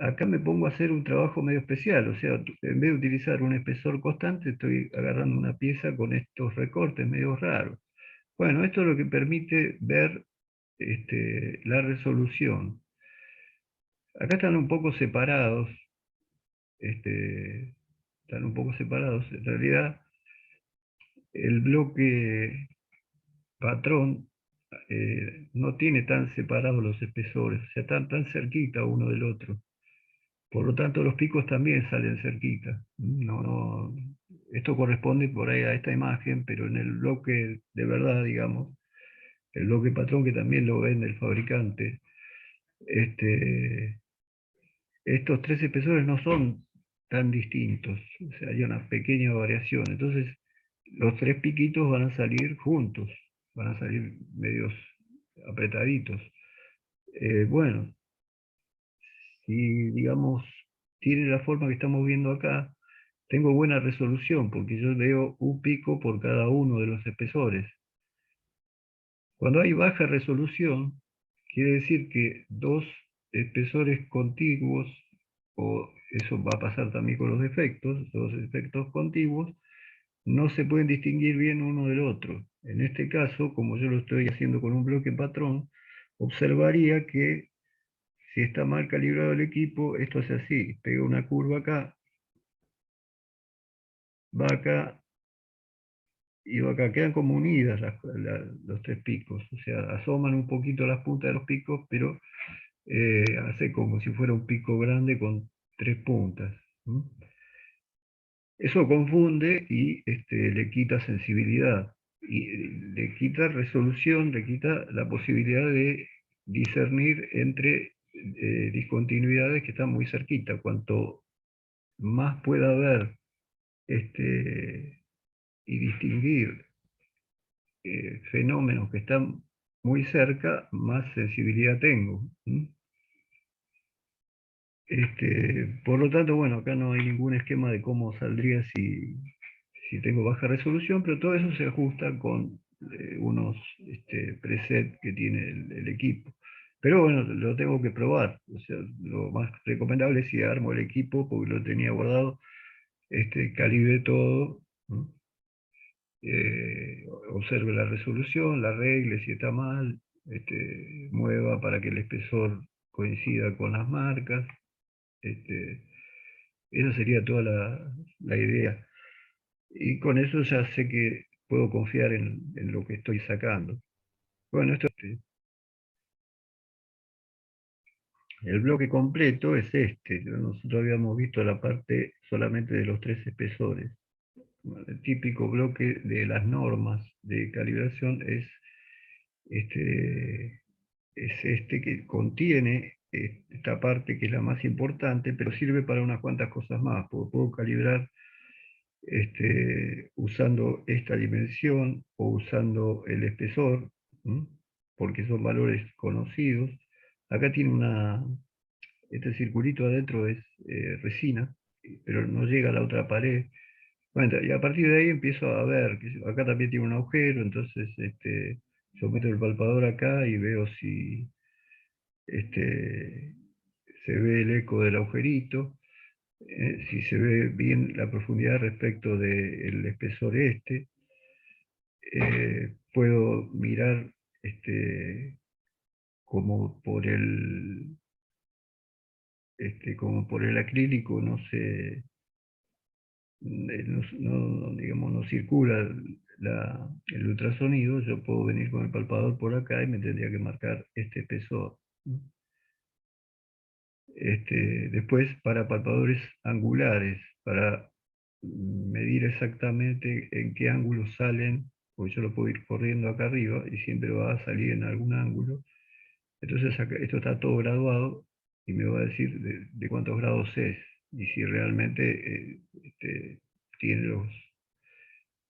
Speaker 1: acá me pongo a hacer un trabajo medio especial, o sea, en vez de utilizar un espesor constante, estoy agarrando una pieza con estos recortes medio raros. Bueno, esto es lo que permite ver la resolución. Acá están un poco separados, están un poco separados. En realidad, el bloque, patrón no tiene tan separados los espesores, o sea, están tan cerquita uno del otro. Por lo tanto, los picos también salen cerquita. Esto corresponde por ahí a esta imagen, pero en el bloque de verdad, digamos, el bloque patrón que también lo vende el fabricante, este, estos tres espesores no son tan distintos, o sea, hay una pequeña variación. Entonces, los tres piquitos van a salir juntos, van a salir medios apretaditos. Bueno, si digamos tiene la forma que estamos viendo acá, tengo buena resolución porque yo veo un pico por cada uno de los espesores. Cuando hay baja resolución, quiere decir que dos espesores contiguos, o eso va a pasar también con los defectos, dos efectos contiguos, no se pueden distinguir bien uno del otro. En este caso, como yo lo estoy haciendo con un bloque patrón, observaría que si está mal calibrado el equipo, esto hace así, pega una curva acá, va acá y va acá, quedan como unidas los tres picos, o sea, asoman un poquito las puntas de los picos, pero hace como si fuera un pico grande con tres puntas. ¿Mm? Eso confunde y le quita sensibilidad, y le quita resolución, le quita la posibilidad de discernir entre discontinuidades que están muy cerquita. Cuanto más pueda ver y distinguir fenómenos que están muy cerca, más sensibilidad tengo. ¿Mm? Por lo tanto, bueno, acá no hay ningún esquema de cómo saldría si tengo baja resolución, pero todo eso se ajusta con unos presets que tiene el equipo. Pero bueno, lo tengo que probar. O sea, lo más recomendable es si armo el equipo, porque lo tenía guardado, calibre todo, ¿no? Observe la resolución, la arregle si está mal, mueva para que el espesor coincida con las marcas. Este, Esa sería toda la idea. Y con eso ya sé que puedo confiar en lo que estoy sacando. Bueno, el bloque completo es este. Nosotros habíamos visto la parte solamente de los tres espesores. Bueno, el típico bloque de las normas de calibración este, es este que contiene esta parte que es la más importante, pero sirve para unas cuantas cosas más. Puedo calibrar usando esta dimensión o usando el espesor, ¿m? Porque son valores conocidos. Acá tiene este circulito adentro es resina, pero no llega a la otra pared. Bueno, y a partir de ahí empiezo a ver, que acá también tiene un agujero, entonces yo meto el palpador acá y veo si este, se ve el eco del agujerito, si se ve bien la profundidad respecto del espesor puedo mirar como por como por el acrílico no se, digamos, no circula el ultrasonido, yo puedo venir con el palpador por acá y me tendría que marcar este espesor. ¿No? Después, para palpadores angulares, para medir exactamente en qué ángulo salen, porque yo lo puedo ir corriendo acá arriba y siempre va a salir en algún ángulo. Entonces esto está todo graduado y me va a decir de cuántos grados es y si realmente tiene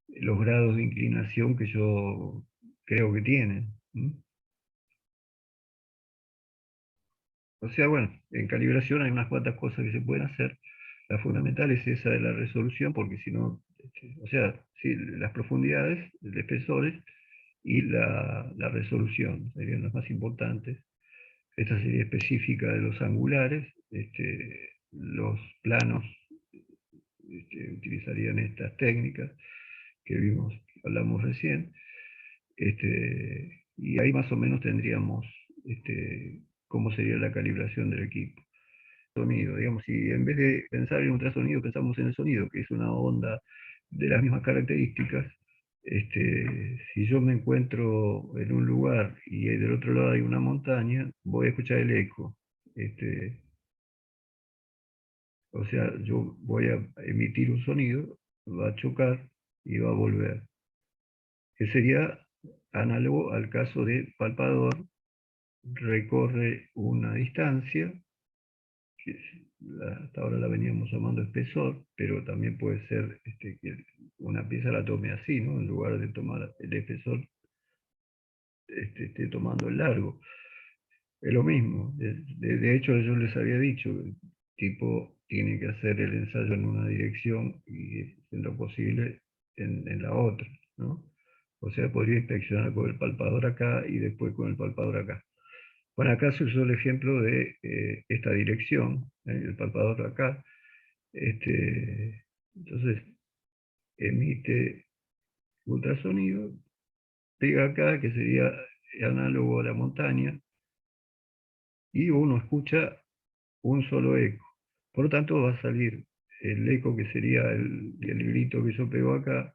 Speaker 1: los grados de inclinación que yo creo que tiene. ¿Mm? O sea, bueno, en calibración hay unas cuantas cosas que se pueden hacer. La fundamental es esa de la resolución, porque si no, o sea, sí, las profundidades, los espesores y la resolución serían las más importantes. Esta sería específica de los angulares, los planos utilizarían estas técnicas que vimos, que hablamos recién, y ahí más o menos tendríamos cómo sería la calibración del equipo. Sonido, digamos, si en vez de pensar en ultrasonido pensamos en el sonido, que es una onda de las mismas características, Si yo me encuentro en un lugar y del otro lado hay una montaña, voy a escuchar el eco. Este, o sea, yo voy a emitir un sonido, va a chocar y va a volver. Que sería análogo al caso de palpador, recorre una distancia, que hasta ahora la veníamos llamando espesor, pero también puede ser que una pieza la tome así, ¿no? En lugar de tomar el espesor, esté tomando el largo. Es lo mismo. De hecho, yo les había dicho, el tipo tiene que hacer el ensayo en una dirección y, en lo posible, en la otra, ¿no? O sea, podría inspeccionar con el palpador acá y después con el palpador acá. Bueno, acá se usó el ejemplo de esta dirección, el palpador acá. Entonces, emite ultrasonido, pega acá, que sería análogo a la montaña, y uno escucha un solo eco. Por lo tanto, va a salir el eco que sería el grito que yo pego acá,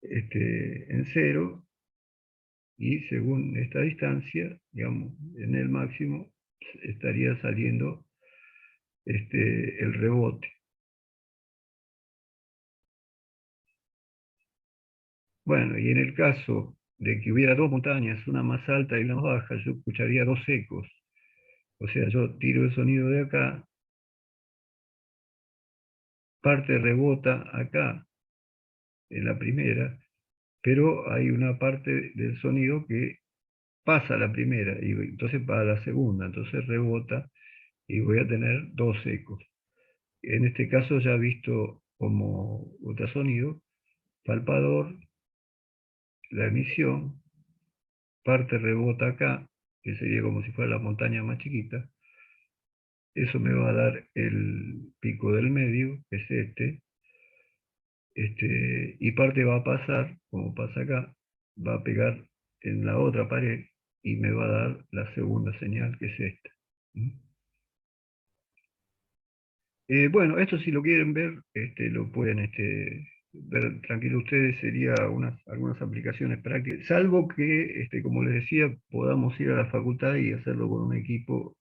Speaker 1: en cero, y según esta distancia, digamos, en el máximo, estaría saliendo el rebote. Bueno, y en el caso de que hubiera dos montañas, una más alta y una más baja, yo escucharía dos ecos. O sea, yo tiro el sonido de acá, parte rebota acá, en la primera, pero hay una parte del sonido que pasa a la primera y entonces va a la segunda, entonces rebota y voy a tener dos ecos. En este caso ya visto como ultrasonido, palpador, la emisión, parte rebota acá, que sería como si fuera la montaña más chiquita, eso me va a dar el pico del medio, que es y parte va a pasar, como pasa acá, va a pegar en la otra pared y me va a dar la segunda señal, que es esta. ¿Mm? Bueno, esto si lo quieren ver, lo pueden ver tranquilo ustedes, sería algunas aplicaciones prácticas, salvo que, como les decía, podamos ir a la facultad y hacerlo con un equipo,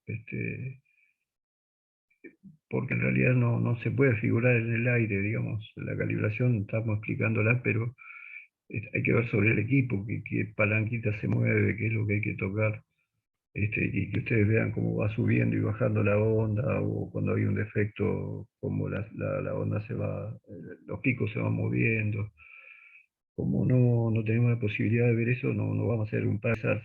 Speaker 1: porque en realidad no se puede figurar en el aire, digamos, la calibración estamos explicándola, pero hay que ver sobre el equipo, qué palanquita se mueve, qué es lo que hay que tocar, y que ustedes vean cómo va subiendo y bajando la onda, o cuando hay un defecto, cómo la onda se va, los picos se van moviendo. Como no tenemos la posibilidad de ver eso, no vamos a hacer un pasar.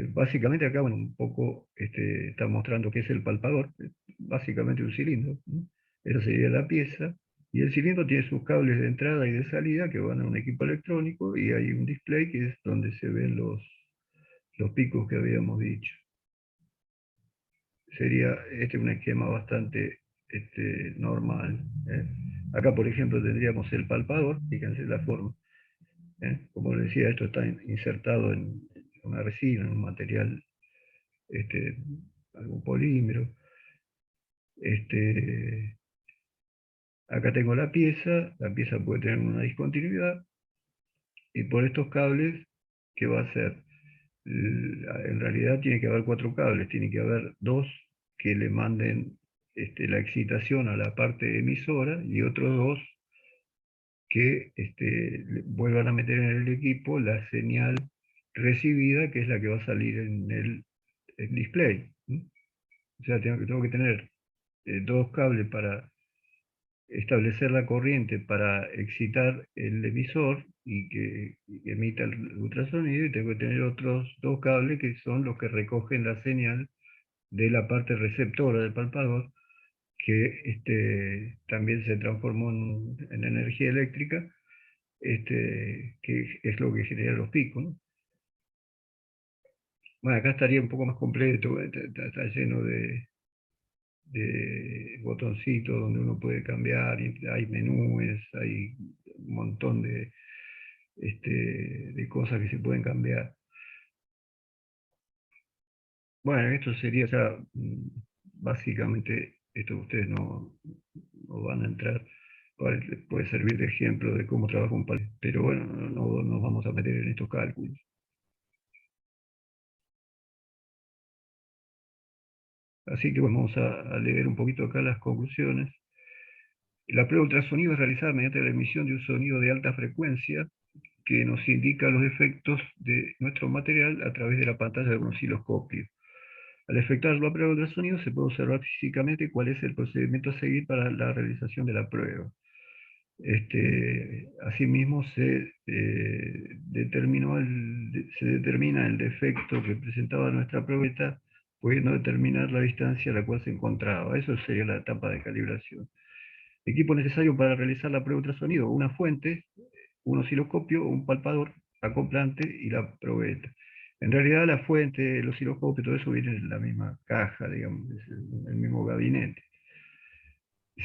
Speaker 1: Básicamente acá, bueno, un poco está mostrando qué es el palpador, básicamente un cilindro, ¿no? Esa sería la pieza, y el cilindro tiene sus cables de entrada y de salida que van a un equipo electrónico, y hay un display que es donde se ven los picos que habíamos dicho. Sería un esquema bastante normal. ¿Eh? Acá, por ejemplo, tendríamos el palpador, fíjense la forma. Como les decía, esto está insertado en una resina, en un material, este, algún polímero. Este, Acá tengo la pieza puede tener una discontinuidad, y por estos cables, ¿qué va a hacer? En realidad tiene que haber cuatro cables, tiene que haber dos que le manden la excitación a la parte emisora, y otros dos que vuelvan a meter en el equipo la señal recibida, que es la que va a salir en el display. ¿Sí? O sea, tengo que tener dos cables para establecer la corriente para excitar el emisor y que emita el ultrasonido, y tengo que tener otros dos cables que son los que recogen la señal de la parte receptora del palpador, que también se transformó en energía eléctrica, que es lo que genera los picos, ¿no? Bueno, acá estaría un poco más completo, está lleno de botoncitos donde uno puede cambiar, y hay menús, hay un montón de cosas que se pueden cambiar. Bueno, esto sería ya, básicamente, esto ustedes no van a entrar, cual puede servir de ejemplo de cómo trabaja un palito. Pero bueno, no nos vamos a meter en estos cálculos. Así que bueno, vamos a leer un poquito acá las conclusiones. La prueba de ultrasonido es realizada mediante la emisión de un sonido de alta frecuencia que nos indica los efectos de nuestro material a través de la pantalla de un osciloscopio. Al efectuar la prueba de ultrasonido se puede observar físicamente cuál es el procedimiento a seguir para la realización de la prueba. Asimismo, se determina el defecto que presentaba nuestra probeta, pudiendo determinar la distancia a la cual se encontraba. Eso sería la etapa de calibración. Equipo necesario para realizar la prueba de ultrasonido: una fuente, un osciloscopio, un palpador, acoplante y la probeta. En realidad la fuente, el osciloscopio, todo eso viene en la misma caja, digamos, es el mismo gabinete.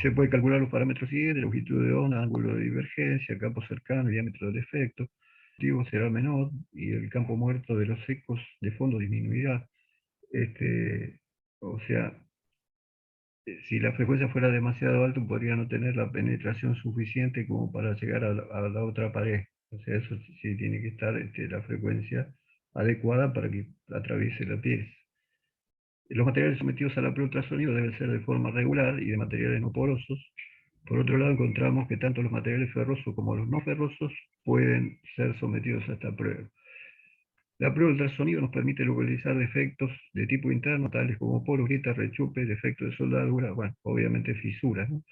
Speaker 1: Se puede calcular los parámetros siguientes: longitud de onda, ángulo de divergencia, campo cercano, diámetro del efecto. El objetivo será menor y el campo muerto de los ecos de fondo disminuirá. O sea, si la frecuencia fuera demasiado alta, podría no tener la penetración suficiente como para llegar a la otra pared. O sea, eso sí tiene que estar la frecuencia adecuada para que atraviese la pieza. Los materiales sometidos a la prueba de ultrasonido deben ser de forma regular y de materiales no porosos. Por otro lado, encontramos que tanto los materiales ferrosos como los no ferrosos pueden ser sometidos a esta prueba. La prueba de ultrasonido nos permite localizar defectos de tipo interno, tales como poros, grietas, rechupes, defectos de soldadura, bueno, obviamente fisuras, ¿no?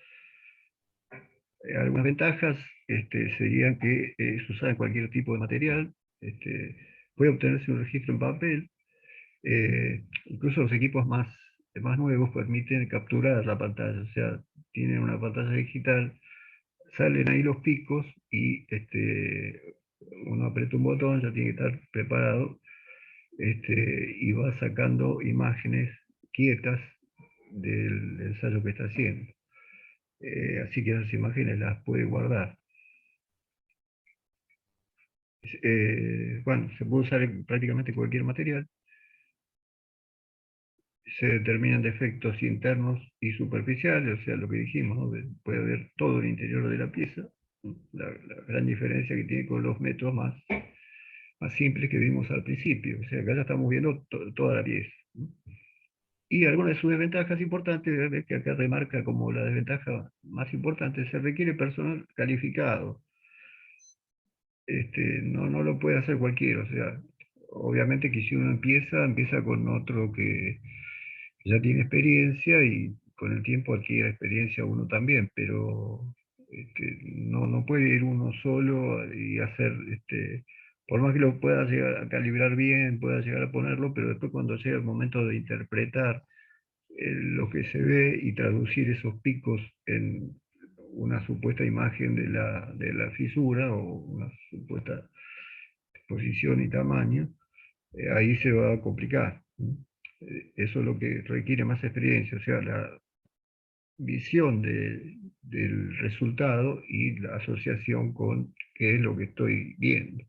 Speaker 1: Algunas ventajas serían que es usada en cualquier tipo de material, puede obtenerse un registro en papel, incluso los equipos más nuevos permiten capturar la pantalla, o sea, tienen una pantalla digital, salen ahí los picos y uno aprieta un botón, ya tiene que estar preparado, y va sacando imágenes quietas del ensayo que está haciendo. Así que esas imágenes las puede guardar. Bueno, se puede usar en prácticamente cualquier material. Se determinan defectos internos y superficiales, o sea, lo que dijimos, ¿no? Puede ver todo el interior de la pieza. La gran diferencia que tiene con los métodos más simples que vimos al principio. O sea, acá ya estamos viendo toda la pieza, ¿no? Y algunas de sus desventajas importantes, ves que acá remarca como la desventaja más importante: se requiere personal calificado. No lo puede hacer cualquiera, o sea, obviamente que si uno empieza con otro que ya tiene experiencia y con el tiempo adquiere experiencia uno también, pero no puede ir uno solo y hacer, por más que lo pueda llegar a calibrar bien, pueda llegar a ponerlo, pero después cuando llega el momento de interpretar lo que se ve y traducir esos picos en una supuesta imagen de la fisura o una supuesta posición y tamaño, ahí se va a complicar. Eso es lo que requiere más experiencia, o sea, la visión del resultado y la asociación con qué es lo que estoy viendo.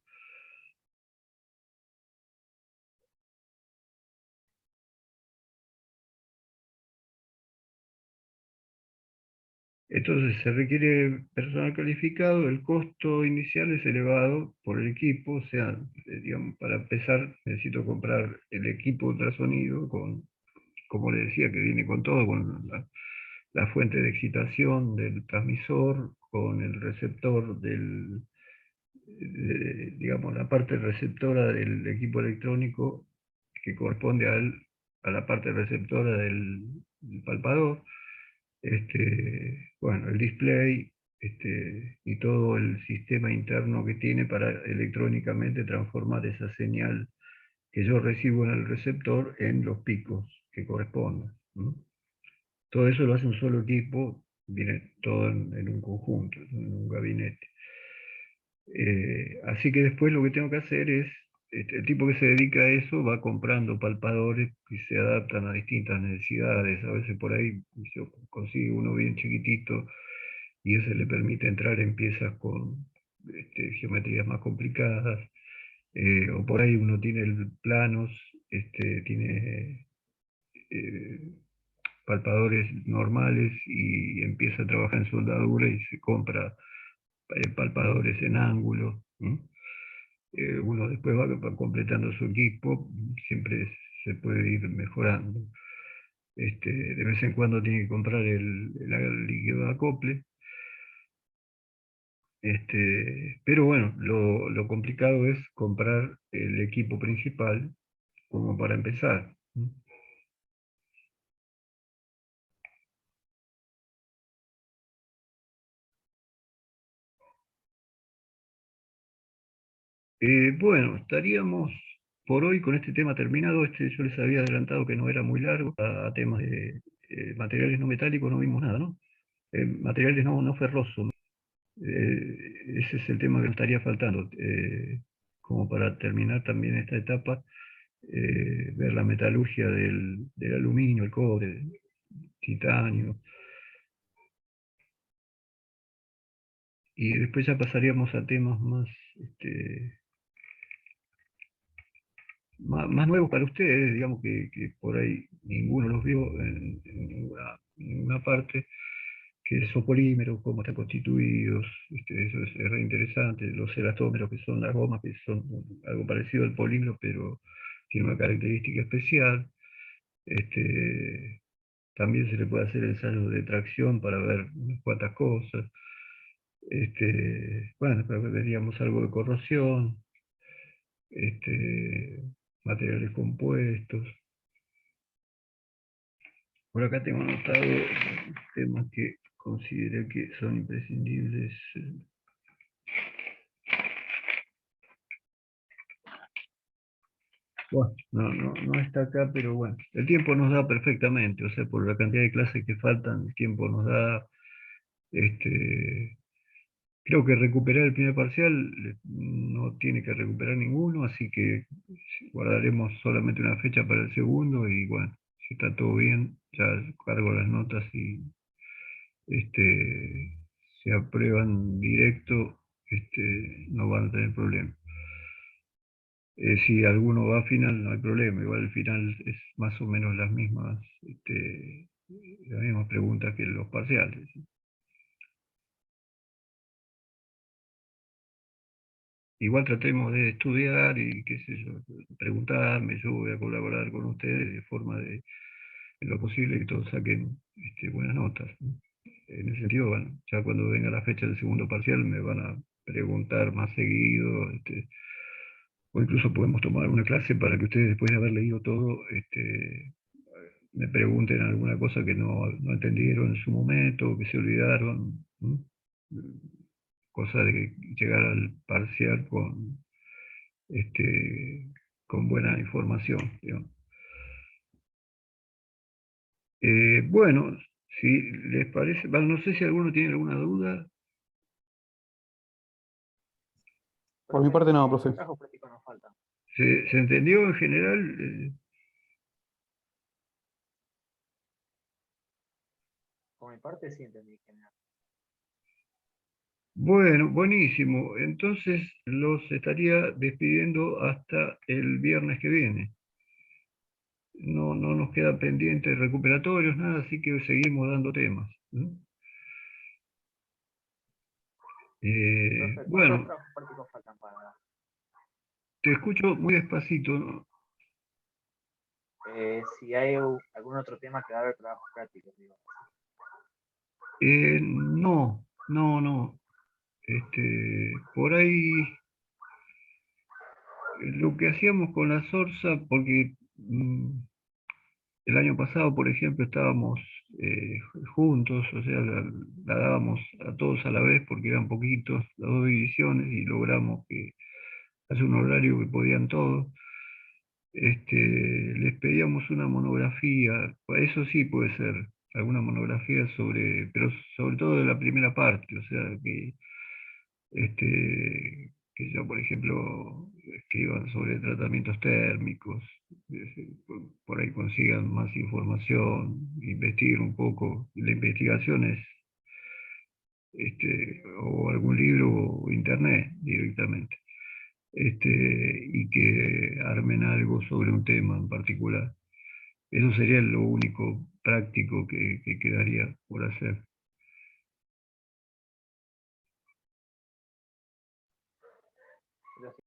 Speaker 1: Entonces se requiere personal calificado, el costo inicial es elevado por el equipo, o sea, digamos, para empezar necesito comprar el equipo ultrasonido como le decía, que viene con todo, con la fuente de excitación del transmisor, con el receptor digamos, la parte receptora del equipo electrónico que corresponde a la parte receptora del palpador, bueno, el display, y todo el sistema interno que tiene para electrónicamente transformar esa señal que yo recibo en el receptor en los picos que correspondan, ¿no? Todo eso lo hace un solo equipo, viene todo en un conjunto, en un gabinete. Así que después lo que tengo que hacer es, el tipo que se dedica a eso va comprando palpadores que se adaptan a distintas necesidades. A veces por ahí yo consigo uno bien chiquitito y ese le permite entrar en piezas con geometrías más complicadas. O por ahí uno tiene planos, tiene eh, palpadores normales y empieza a trabajar en soldadura y se compra palpadores en ángulo. Uno después va completando su equipo, siempre se puede ir mejorando. De vez en cuando tiene que comprar el líquido de acople. Pero bueno, lo complicado es comprar el equipo principal como para empezar. Bueno, estaríamos por hoy con este tema terminado. Yo les había adelantado que no era muy largo. A temas de materiales no metálicos no vimos nada, ¿no? Materiales no ferrosos. Ese es el tema que nos estaría faltando. Como para terminar también esta etapa, ver la metalurgia del aluminio, el cobre, el titanio. Y después ya pasaríamos a temas este, más nuevos para ustedes, digamos que por ahí ninguno los vio en ninguna parte, que son polímeros, cómo están constituidos. Eso es re interesante. Los elastómeros, que son las gomas, que son algo parecido al polímero, pero tiene una característica especial. Este, También se le puede hacer ensayos de tracción para ver unas cuantas cosas. Bueno, veríamos algo de corrosión, materiales compuestos. Por acá tengo anotado temas que consideré que son imprescindibles. Bueno, no está acá, pero bueno, el tiempo nos da perfectamente, o sea, por la cantidad de clases que faltan, el tiempo nos da. Este, Creo que recuperar el primer parcial no tiene que recuperar ninguno, así que guardaremos solamente una fecha para el segundo y bueno, si está todo bien, ya cargo las notas y este, se aprueban directo, no van a tener problema. Si alguno va a final, no hay problema, igual el final es más o menos las mismas preguntas que los parciales. Igual tratemos de estudiar y qué sé yo, preguntarme, yo voy a colaborar con ustedes de forma de, en lo posible, que todos saquen buenas notas, ¿no? En ese sentido, bueno, ya cuando venga la fecha del segundo parcial me van a preguntar más seguido, o incluso podemos tomar una clase para que ustedes, después de haber leído todo, me pregunten alguna cosa que no entendieron en su momento, que se olvidaron, ¿no? Cosa de llegar al parcial este, con buena información, digamos. Bueno, si les parece, bueno, no sé si alguno tiene alguna duda.
Speaker 2: Por mi parte no, profe.
Speaker 1: ¿Se entendió en general?
Speaker 3: Por mi parte sí entendí general.
Speaker 1: Bueno, buenísimo. Entonces los estaría despidiendo hasta el viernes que viene. No nos queda pendiente recuperatorios, nada, así que seguimos dando temas, ¿no?
Speaker 3: Profe, ¿cuántos
Speaker 1: Bueno,
Speaker 3: trabajos prácticos faltan para...?
Speaker 1: te escucho muy despacito, ¿no?
Speaker 3: Si hay algún otro tema que va a haber trabajos prácticos, digo.
Speaker 1: No. Por ahí lo que hacíamos con la Sorsa, porque el año pasado, por ejemplo, estábamos juntos, o sea, la dábamos a todos a la vez porque eran poquitos, las dos divisiones, y logramos que hacer un horario que podían todos. Les pedíamos una monografía, eso sí puede ser, alguna monografía pero sobre todo de la primera parte, o sea, que yo, por ejemplo, escriban sobre tratamientos térmicos, por ahí consigan más información, investiguen un poco. La investigación es, o algún libro o internet directamente, y que armen algo sobre un tema en particular. Eso sería lo único práctico que quedaría por hacer.